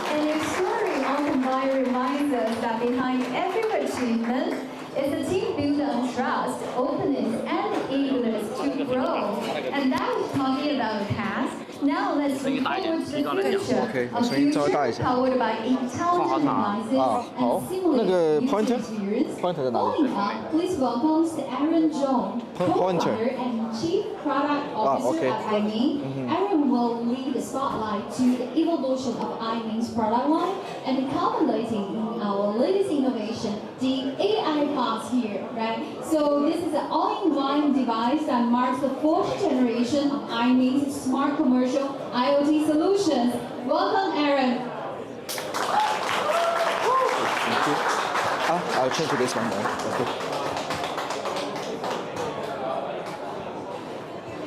And your story on combine reminds us that behind every achievement is a team built on trust, openness, and eagerness to grow. And that was talking about the past. Now let's look forward to the future. A future powered by intelligent devices and simulated user experience. Following up, please welcome Aaron Zhong, co-founder and chief product officer at iMin. Aaron will lead the spotlight to the evolution of iMin's product line and culminating in our latest innovation, the AI Pass here, right? So this is an all-in-one device that marks the 4th generation of iMin's smart commercial IoT solutions. Welcome, Aaron. Thank you. I'll change to this one more. Okay.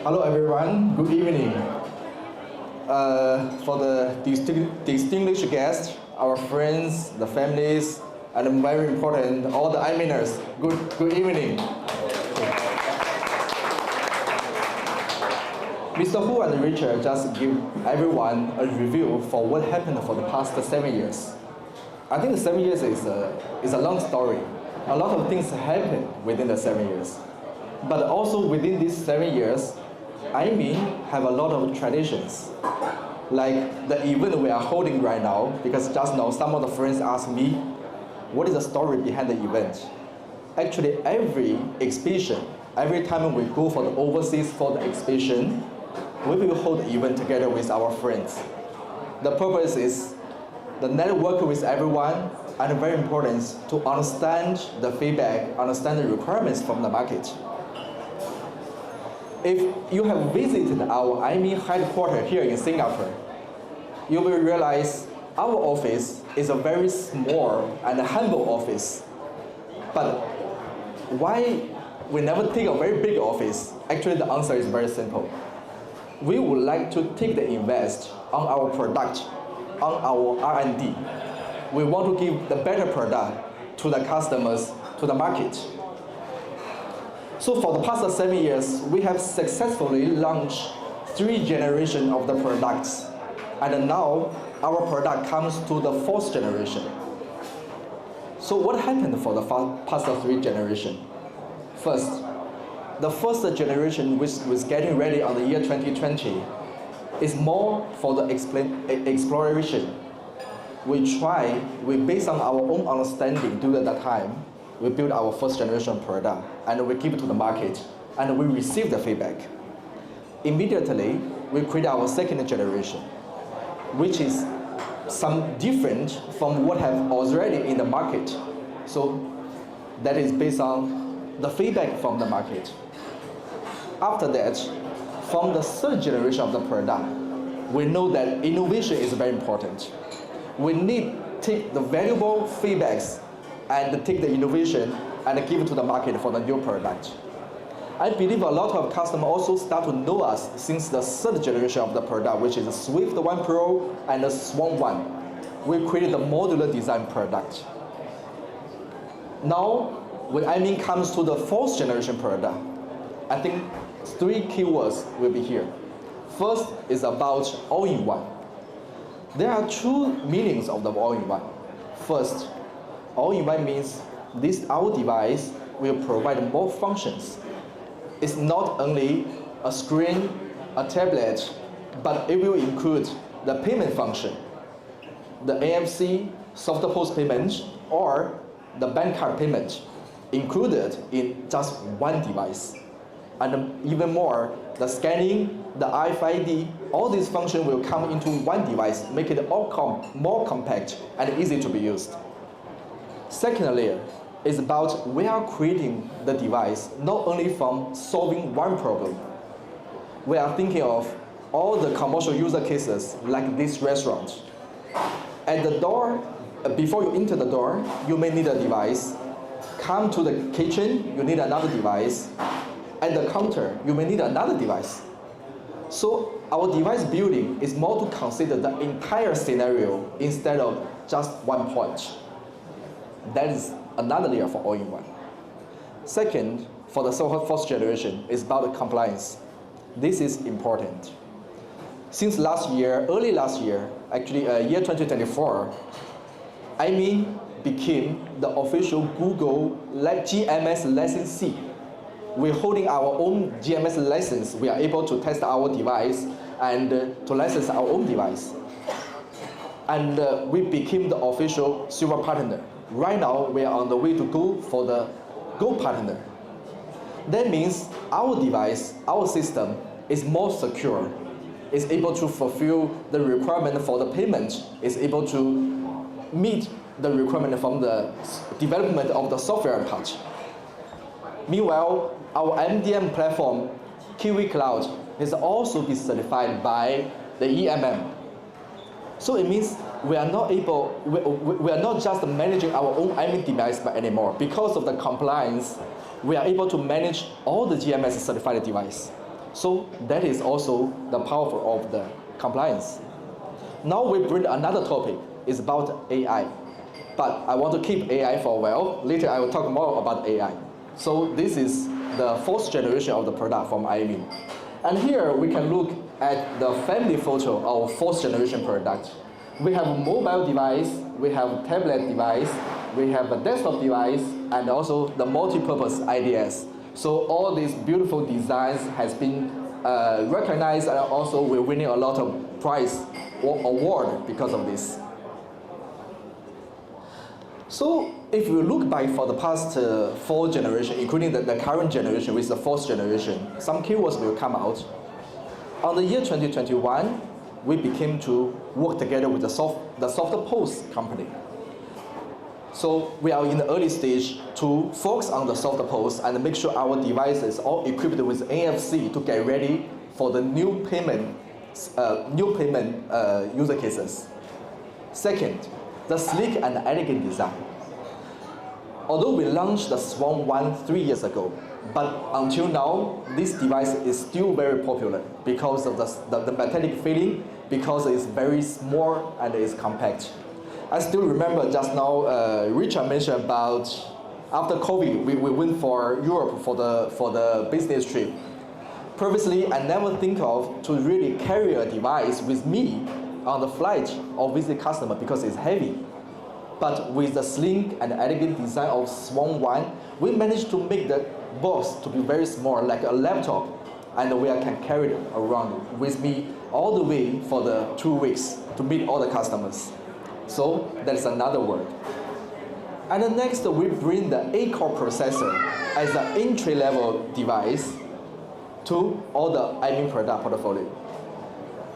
Hello, everyone. Good evening. For the distinguished guests, our friends, the families, and very important, all the iMiners, good evening. Mr. Hu and Richard just give everyone a review for what happened for the past 7 years. I think 7 years is a long story. A lot of things happened within the 7 years. But also within these 7 years, iMin have a lot of traditions. Like the event we are holding right now, because just now some of the friends asked me, what is the story behind the event? Actually, every exhibition, every time we go for the overseas for the exhibition, we will hold the event together with our friends. The purpose is the network with everyone, and very important to understand the feedback, understand the requirements from the market. If you have visited our iMin headquarters here in Singapore, you will realize our office is a very small and humble office. But why we never take a very big office? Actually, the answer is very simple. We would like to take the invest on our product on our R&D. We want to give the better product to the customers, to the market. So for the past 7 years, we have successfully launched 3 generations of the products. And now our product comes to the 4th generation. So what happened for the past 3 generations? First, the first generation, which was getting ready on the year 2020, is more for the exploration. We based on our own understanding during that time, we built our 1st generation product and we give it to the market and we receive the feedback. Immediately, we create our 2nd generation, which is some different from what have already in the market. So that is based on the feedback from the market. After that, from the 3rd generation of the product, we know that innovation is very important. We need to take the valuable feedbacks and take the innovation and give it to the market for the new product. I believe a lot of customers also start to know us since the 3rd generation of the product, which is the Swift 1 Pro and the Swan 1. We created the modular design product. Now, when iMin comes to the 4th generation product, I think 3 keywords will be here. First is about all-in-one. There are 2 meanings of the all-in-one. First, all-in-one means our device will provide more functions. It's not only a screen, a tablet, but it will include the payment function, the NFC, soft POS payment, or the bank card payment included in just one device. And even more, the scanning, the RFID, all these functions will come into one device, make it all more compact and easy to be used. Second layer is about we are creating the device not only from solving one problem. We are thinking of all the commercial user cases like this restaurant. At the door, before you enter the door, you may need a device. Come to the kitchen, you need another device. At the counter, you may need another device. So our device building is more to consider the entire scenario instead of just one point. That is another layer for all-in-one. Second, for the 4th generation, is about the compliance. This is important. Since early last year, actually year 2024, iMin became the official Google GMS licensee. We're holding our own GMS license. We are able to test our device and to license our own device. And we became the official silver partner. Right now, we are on the way to go for the gold partner. That means our device, our system, is more secure. It's able to fulfill the requirement for the payment. It's able to meet the requirement from the development of the software part. Meanwhile, our MDM platform, Kiwi Cloud, has also been certified by the EMM. So it means we are not just managing our own iMin device anymore. Because of the compliance, we are able to manage all the GMS certified device. So that is also the power of the compliance. Now we bring another topic. It's about AI. But I want to keep AI for a while. Later I will talk more about AI. So this is the 4th generation of the product from iMin. And here we can look at the family photo of our 4th generation product. We have a mobile device, we have a tablet device, we have a desktop device, and also the multi-purpose IDS. So all these beautiful designs has been recognized, and also we're winning a lot of prize or award because of this. So if you look back for the past 4 generations, including the current generation, which is the 4th generation, some keywords will come out. On the year 2021, we became to work together with the soft POS company. So we are in the early stage to focus on the soft POS and make sure our devices are all equipped with NFC to get ready for the new payment user cases. Second, the sleek and elegant design. Although we launched the Swan 1 3 years ago, but until now, this device is still very popular because of the metallic feeling because it's very small and it's compact. I still remember just now, Richard mentioned about after COVID, we went for Europe for the business trip. Previously, I never think of to really carry a device with me on the flight or visit customer because it's heavy. But with the slim and elegant design of Swan 1, we managed to make the box to be very small, like a laptop, and we can carry it around with me all the way for the 2 weeks to meet all the customers. So that's another word. And then next, we bring the 8-core processor as an entry-level device to all the iMin product portfolio.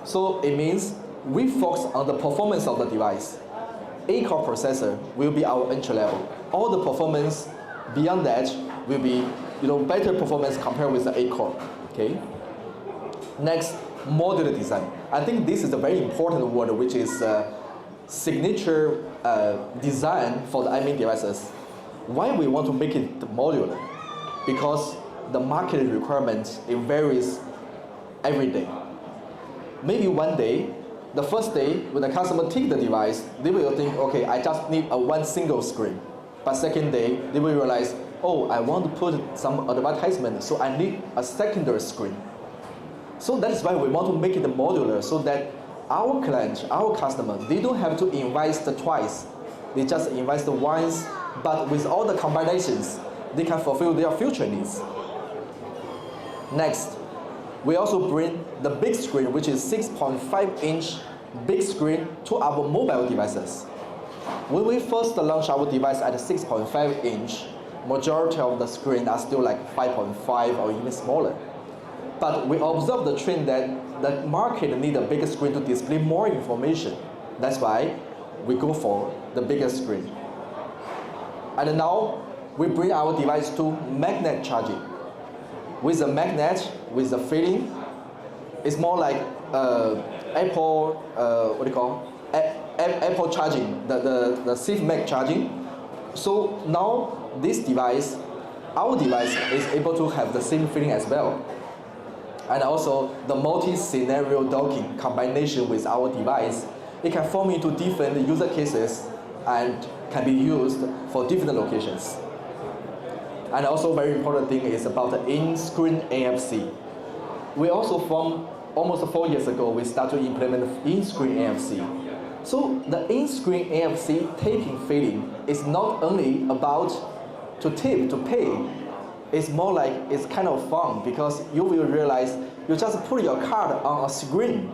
So it means we focus on the performance of the device. 8-core processor will be our entry level. All the performance beyond that will be better performance compared with the 8-core. Okay. Next, modular design. I think this is a very important word, which is signature design for the iMin devices. Why we want to make it modular? Because the market requirement, it varies every day. Maybe one day, the first day, when the customer take the device, they will think, okay, I just need one single screen. But second day, they will realize, oh, I want to put some advertisement, so I need a secondary screen. So that's why we want to make it modular, so that our client, our customer, they don't have to invest twice. They just invest once, but with all the combinations, they can fulfill their future needs. Next, we also bring the big screen, which is 6.5-inch big screen, to our mobile devices. When we first launched our device at 6.5-inch, majority of the screen are still like 5.5 or even smaller. But we observed the trend that the market need a bigger screen to display more information. That's why we go for the bigger screen. And now we bring our device to magnet charging. With the magnet, with the filling, it's more like Apple, Apple charging, the safe mag charging. So now this device, our device is able to have the same feeling as well. And also the multi-scenario docking combination with our device, it can form into different user cases and can be used for different locations. And also very important thing is about the in-screen NFC. We also from almost 4 years ago, we started to implement in-screen NFC. So the in-screen NFC taping feeling is not only about to tip, to pay. It's more like it's kind of fun because you will realize you just put your card on a screen,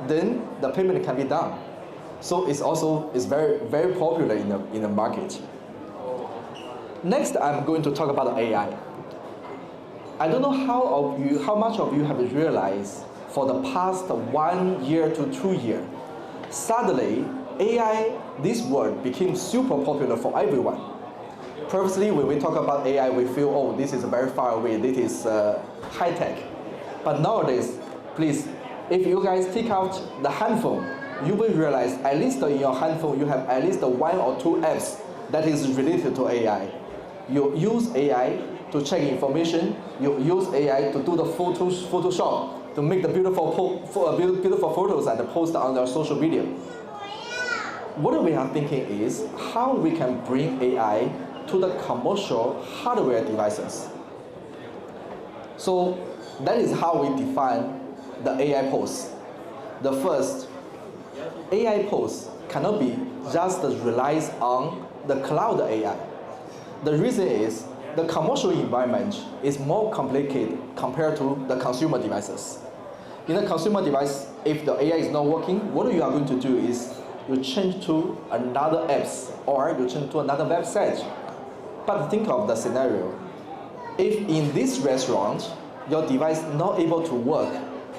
then the payment can be done. So it's very, very popular in the market. Next, I'm going to talk about AI. I don't know how much of you have realized for the past 1 year to 2 years, suddenly AI, this word became super popular for everyone. Previously, when we talk about AI, we feel, oh, this is very far away, this is high tech. But nowadays, please, if you guys take out the handphone, you will realize at least in your handphone, you have at least 1 or 2 apps that is related to AI. You use AI to check information, you use AI to do the Photoshop, to make the beautiful photos and post on their social media. What we are thinking is how we can bring AI to the commercial hardware devices. So that is how we define the AI pose. The first, AI pose cannot be just relies on the cloud AI. The reason is the commercial environment is more complicated compared to the consumer devices. In a consumer device, if the AI is not working, what you are going to do is you change to another apps or you change to another website. But think of the scenario. If in this restaurant, your device not able to work,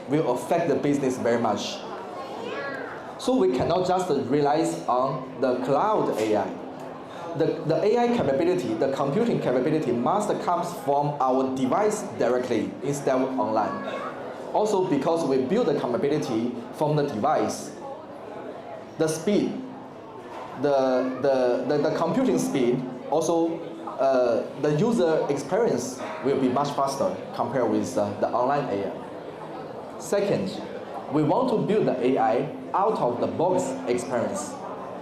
will affect the business very much. So we cannot just rely on the cloud AI. The AI capability, the computing capability must come from our device directly instead of online. Also because we build the capability from the device, the speed, the computing speed, also the user experience will be much faster compared with the online AI. Second, we want to build the AI out of the box experience.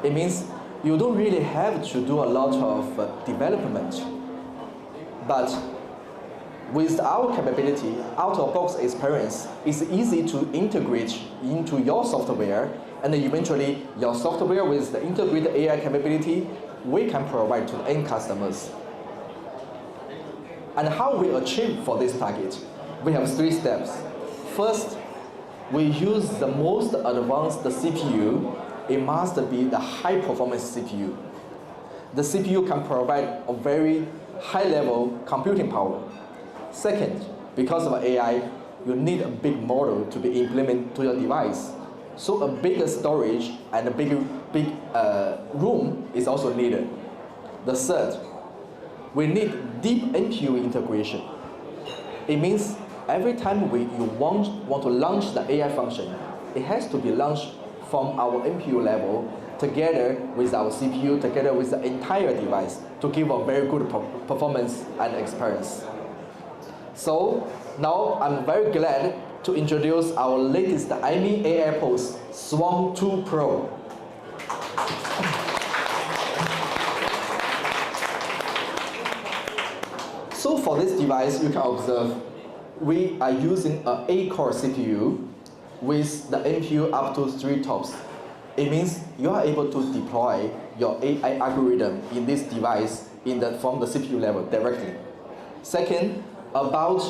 It means you don't really have to do a lot of development. But with our capability, out-of-box experience, it's easy to integrate into your software, and eventually your software with the integrated AI capability, we can provide to the end customers. And how we achieve for this target? We have 3 steps. First, we use the most advanced CPU. It must be the high-performance CPU. The CPU can provide a very high-level computing power. Second, because of AI, you need a big model to be implemented to your device. So a bigger storage and a big room is also needed. The third, we need deep NPU integration. It means every time you want to launch the AI function, it has to be launched from our NPU level together with our CPU, together with the entire device to give a very good performance and experience. So now I'm very glad to introduce our latest iMin AI Pulse Swarm 2 Pro. So for this device, you can observe we are using an 8-core CPU with the NPU up to 3 TOPS. It means you are able to deploy your AI algorithm in this device from the CPU level directly. Second, about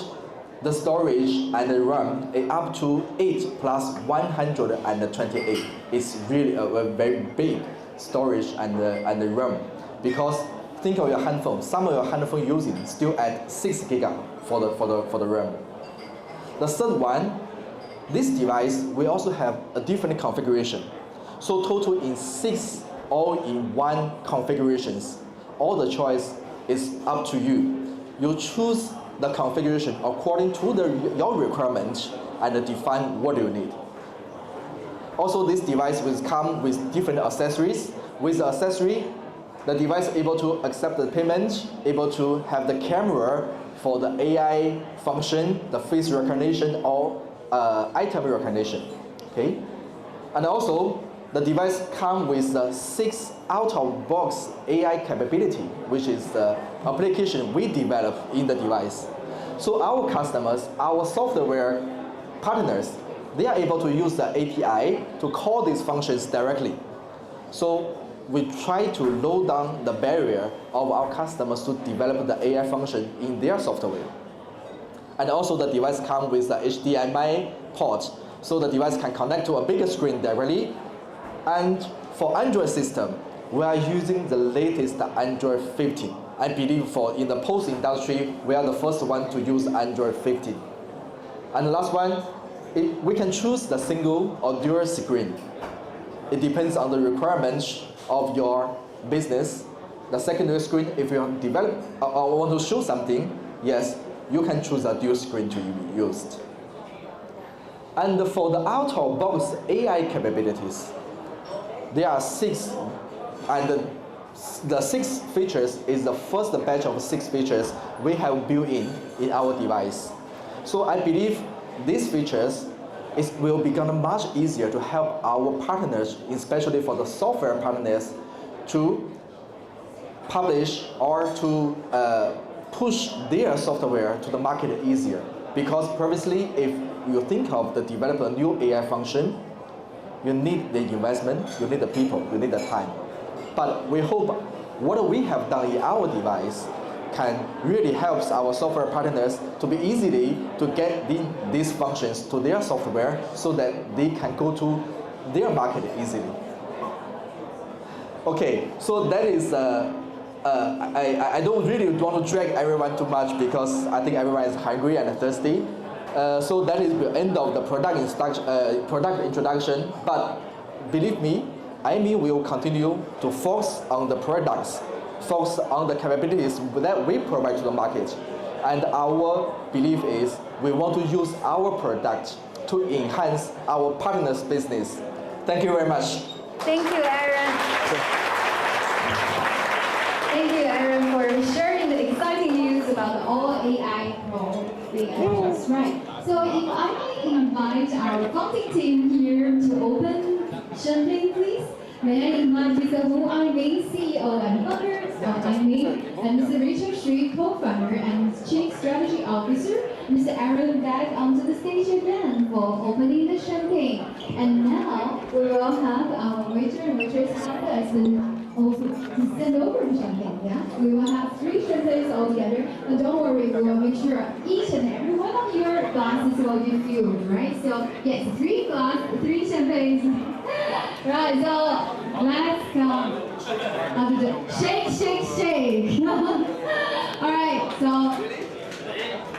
the storage and the RAM, up to 8 plus 128. It's really a very big storage and the RAM. Because think of your handphone. Some of your handphone using still at 6 GB for the RAM. The third one, this device we also have a different configuration. So total in 6 all-in-one configurations. All the choice is up to you. You choose the configuration according to your requirement and define what you need. Also, this device will come with different accessories. With the accessory, the device is able to accept the payment, able to have the camera for the AI function, the face recognition or item recognition. Okay? And also, the device comes with the 6 out-of-box AI capability, which is the application we develop in the device. So our customers, our software partners, they are able to use the API to call these functions directly. So we try to lower down the barrier of our customers to develop the AI function in their software. And also the device comes with the HDMI port, so the device can connect to a bigger screen directly. And for Android system, we are using the latest Android 15. I believe in the post industry, we are the first one to use Android 15. And the last one, we can choose the single or dual screen. It depends on the requirements of your business. The secondary screen, if you develop or want to show something, yes, you can choose a dual screen to be used. And for the out-of-box AI capabilities, there are 6, and the 6 features is the first batch of 6 features we have built in our device. So I believe these features will become much easier to help our partners, especially for the software partners, to publish or to push their software to the market easier. Because previously, if you think of the develop a new AI function, you need the investment, you need the people, you need the time. But we hope what we have done in our device can really help our software partners to be easily to get these functions to their software so that they can go to their market easily. Okay, so that is, I don't really want to drag everyone too much because I think everyone is hungry and thirsty. So that is the end of the product introduction. But believe me, iMin will continue to focus on the products, focus on the capabilities that we provide to the market. And our belief is we want to use our product to enhance our partners' business. Thank you very much. Thank you, Aaron. Thank you, Aaron, for sharing the exciting news about the all AI role. That's right. So if I may invite our founding team here to open champagne, please. May I invite Mr. Hu iMin, CEO and founder of iMin, and Mr. Richard Xu, co-founder and Chief Strategy Officer, Mr. Aaron back onto the stage again for opening the champagne. And now we will have our waiter and waitress help us to send over the champagne. Yeah, we will have 3 champagnes altogether, but don't worry, we will make sure each and every one of your glasses will be filled, right? So yes, 3 champagnes. Right, so let's go. Shake, shake, shake. All right, so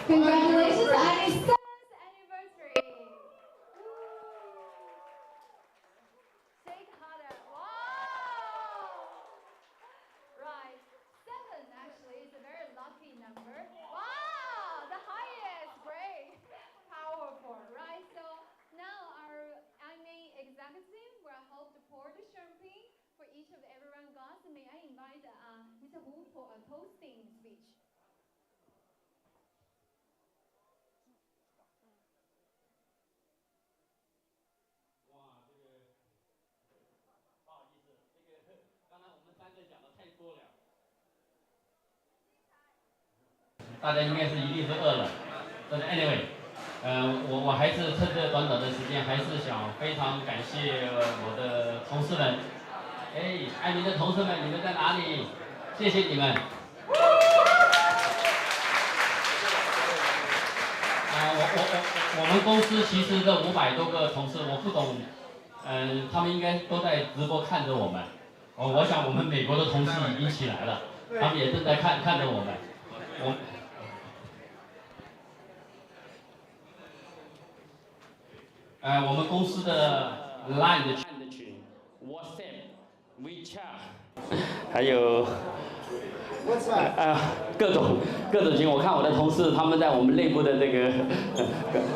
congratulations on your 7th anniversary. Shake harder. Wow. Right, 7 actually is a very lucky number. Wow, the highest. Great, powerful. Right, so now our iMin executive will help to pour the champagne for each of everyone guests. May I invite Mr. Hu for a toasting speech.大家应该是一定是饿了，但是 anyway， 我还是趁这短短的时间，还是想非常感谢我的同事们。哎，爱民的同事们，你们在哪里？谢谢你们。我们公司其实这500多个同事，我不懂，他们应该都在直播看着我们。我想我们美国的同事已经起来了，他们也正在看着我们。我们公司的 Line 的群、WhatsApp、WeChat， 还有各种群，我看我的同事他们在我们内部的这个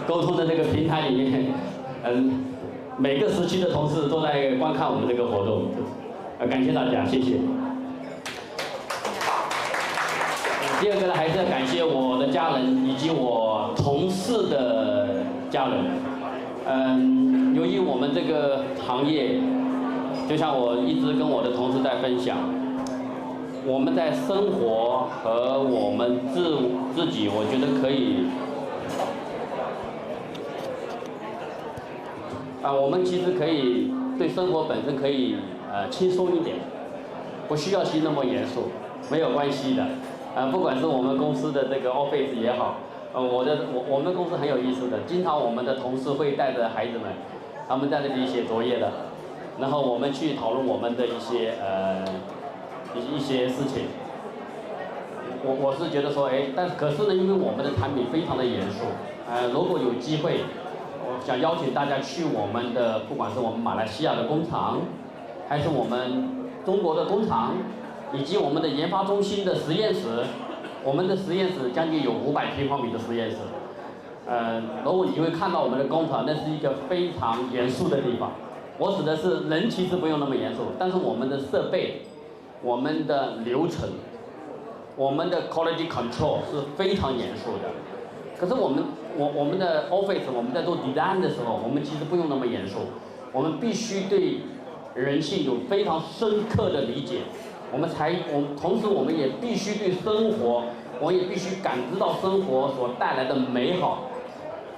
沟通的这个平台里面，每个时期的同事都在观看我们这个活动，感谢大家，谢谢。第二个呢，还是要感谢我的家人以及我同事的家人。由于我们这个行业，就像我一直跟我的同事在分享，我们在生活和我们自己，我觉得可以，我们其实可以对生活本身可以轻松一点，不需要去那么严肃，没有关系的。不管是我们公司的这个 office 也好。我们公司很有意思的，经常我们的同事会带着孩子们，他们在那里写作业的，然后我们去讨论我们的一些事情。我是觉得说，可是呢，因为我们的产品非常的严肃，如果有机会，我想邀请大家去我们的，不管是我们马来西亚的工厂，还是我们中国的工厂，以及我们的研发中心的实验室。我们的实验室将近有500平方米的实验室，如果你会看到我们的工厂，那是一个非常严肃的地方。我指的是人其实不用那么严肃，但是我们的设备、我们的流程、我们的 quality control 是非常严肃的。可是我们的 office， 我们在做 design 的时候，我们其实不用那么严肃，我们必须对人性有非常深刻的理解。同时我们也必须对生活，我们也必须感知到生活所带来的美好，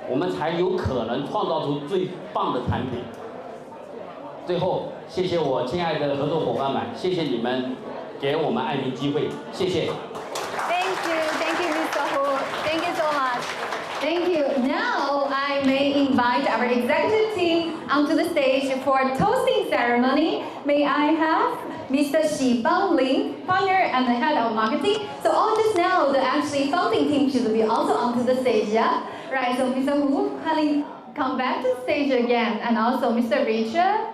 我们才有可能创造出最棒的产品。最后，谢谢我亲爱的合作伙伴们，谢谢你们给我们爱民机会，谢谢。Thank you, Mr. Hu. Thank you so much. Thank you. Now I may invite our executive team onto the stage for a toasting ceremony. May I have Mr. Xi Banglin, partner and the head of marketing. So all just now, the actually founding team should be also onto the stage, yeah? Right, so Mr. Hu, kindly come back to the stage again. And also Mr. Richard.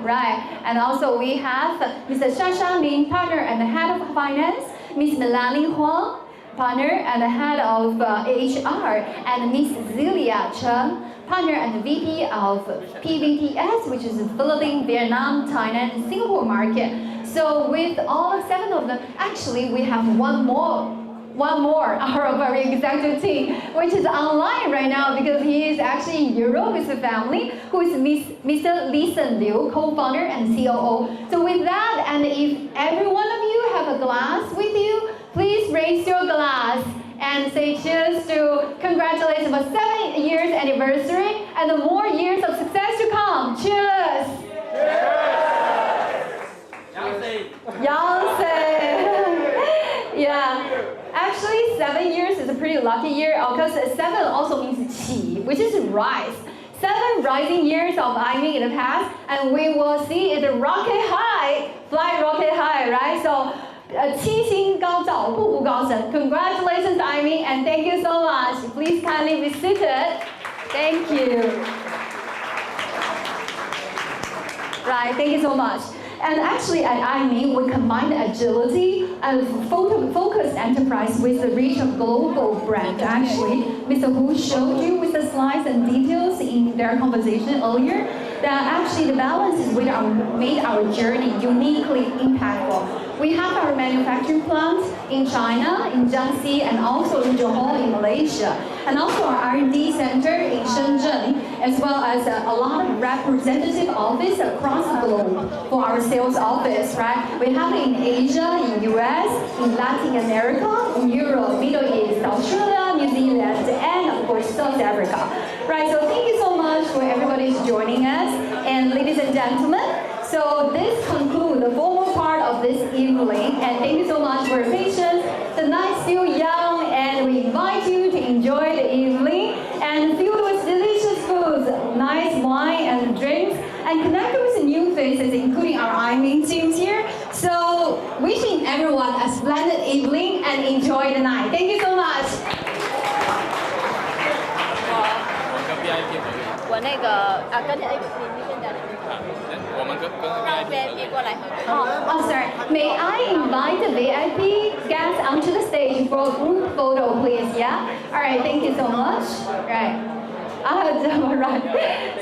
Right, and also we have Mr. Shasha Min, partner and the head of finance, Ms. Melanie Huang, partner and the head of HR, and Ms. Zilia Chen, partner and VP of PVTS, which is Philippines, Vietnam, Thailand, and Singapore market. So with all 7 of them, actually we have one more one more, our very executive team, which is online right now because he is actually in Europe with the family, who is Mr. Lee Sen Liu, co-founder and COO. So with that, and if every one of you have a glass with you, please raise your glass and say cheers to congratulations for 7 years anniversary and more years of success to come. Cheers! Yangtze! Yeah. Actually, 7 years is a pretty lucky year because 7 also means qi, which is rise. 7 rising years of iMin in the past, and we will see it rocket high, fly rocket high, right? So, 七星高照，步步高升. Congratulations, iMin, and thank you so much. Please kindly be seated. Thank you. Right, thank you so much. And actually at iMin, we combine agility and focused enterprise with the reach of global brand. Actually, Mr. Hu showed you with the slides and details in their conversation earlier that actually the balance is what made our journey uniquely impactful. We have our manufacturing plant in China, in Jiangxi, and also in Johor in Malaysia, and also our R&D center in Shenzhen, as well as a lot of representative office across the globe for our sales office, right? We have it in Asia, in US, in Latin America, in Europe, Middle East, Australia, New Zealand, and of course South Africa. Right, so thank you so much for everybody joining us, and ladies and gentlemen, so this concludes the formal part of this evening, and thank you so much for your patience. The night's still young, and we invite you to enjoy the evening and filled with delicious foods, nice wine and drinks, and connect with new faces, including our iMin teams here. So, wishing everyone a splendid evening and enjoy the night. Thank you so much. 我那个跟你先讲。我们跟让 VIP 过来喝。Oh, sorry. May I invite the VIP guests onto the stage for a group photo, please? Yeah. All right. Thank you so much. Right. Right.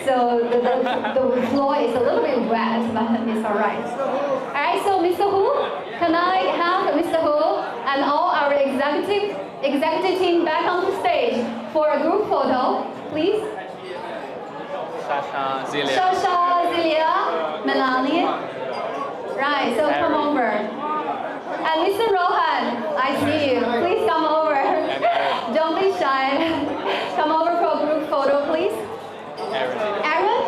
So the floor is a little bit wet, but it's all right. All right. So Mr. Hu, can I have Mr. Hu and all our executive team back on the stage for a group photo, please? Sasha, Zelia, Melanie. Right, so come over. And Mr. Rohan, I see you. Please come over. Don't be shy. Come over for a group photo, please. Aaron?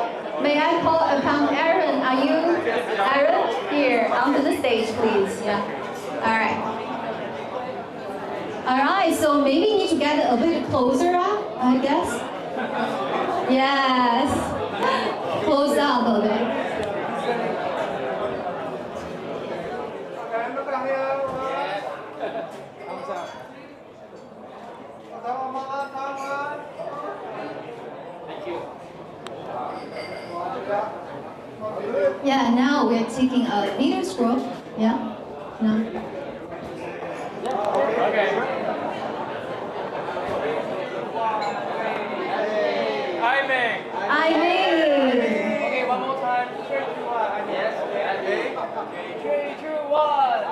May I call upon Aaron? Are you Aaron? Here, onto the stage, please. Yeah. All right. All right, so maybe you need to get a bit closer up, I guess. Yes. Close up a bit. Yeah, now we're taking a leader's group. Yeah? No? Okay. iMin. Okay, one more time. 3, 2, 1. Yes. Okay. 3, 2, 1.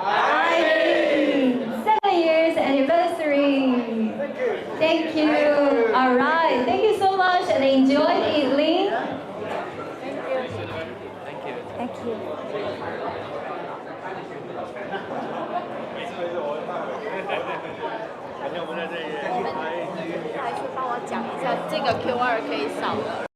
iMin. 7 years anniversary. Thank you. Thank you. All right. Thank you so much and enjoy the evening. Thank you。还是帮我讲一下，这个 QR 可以扫的。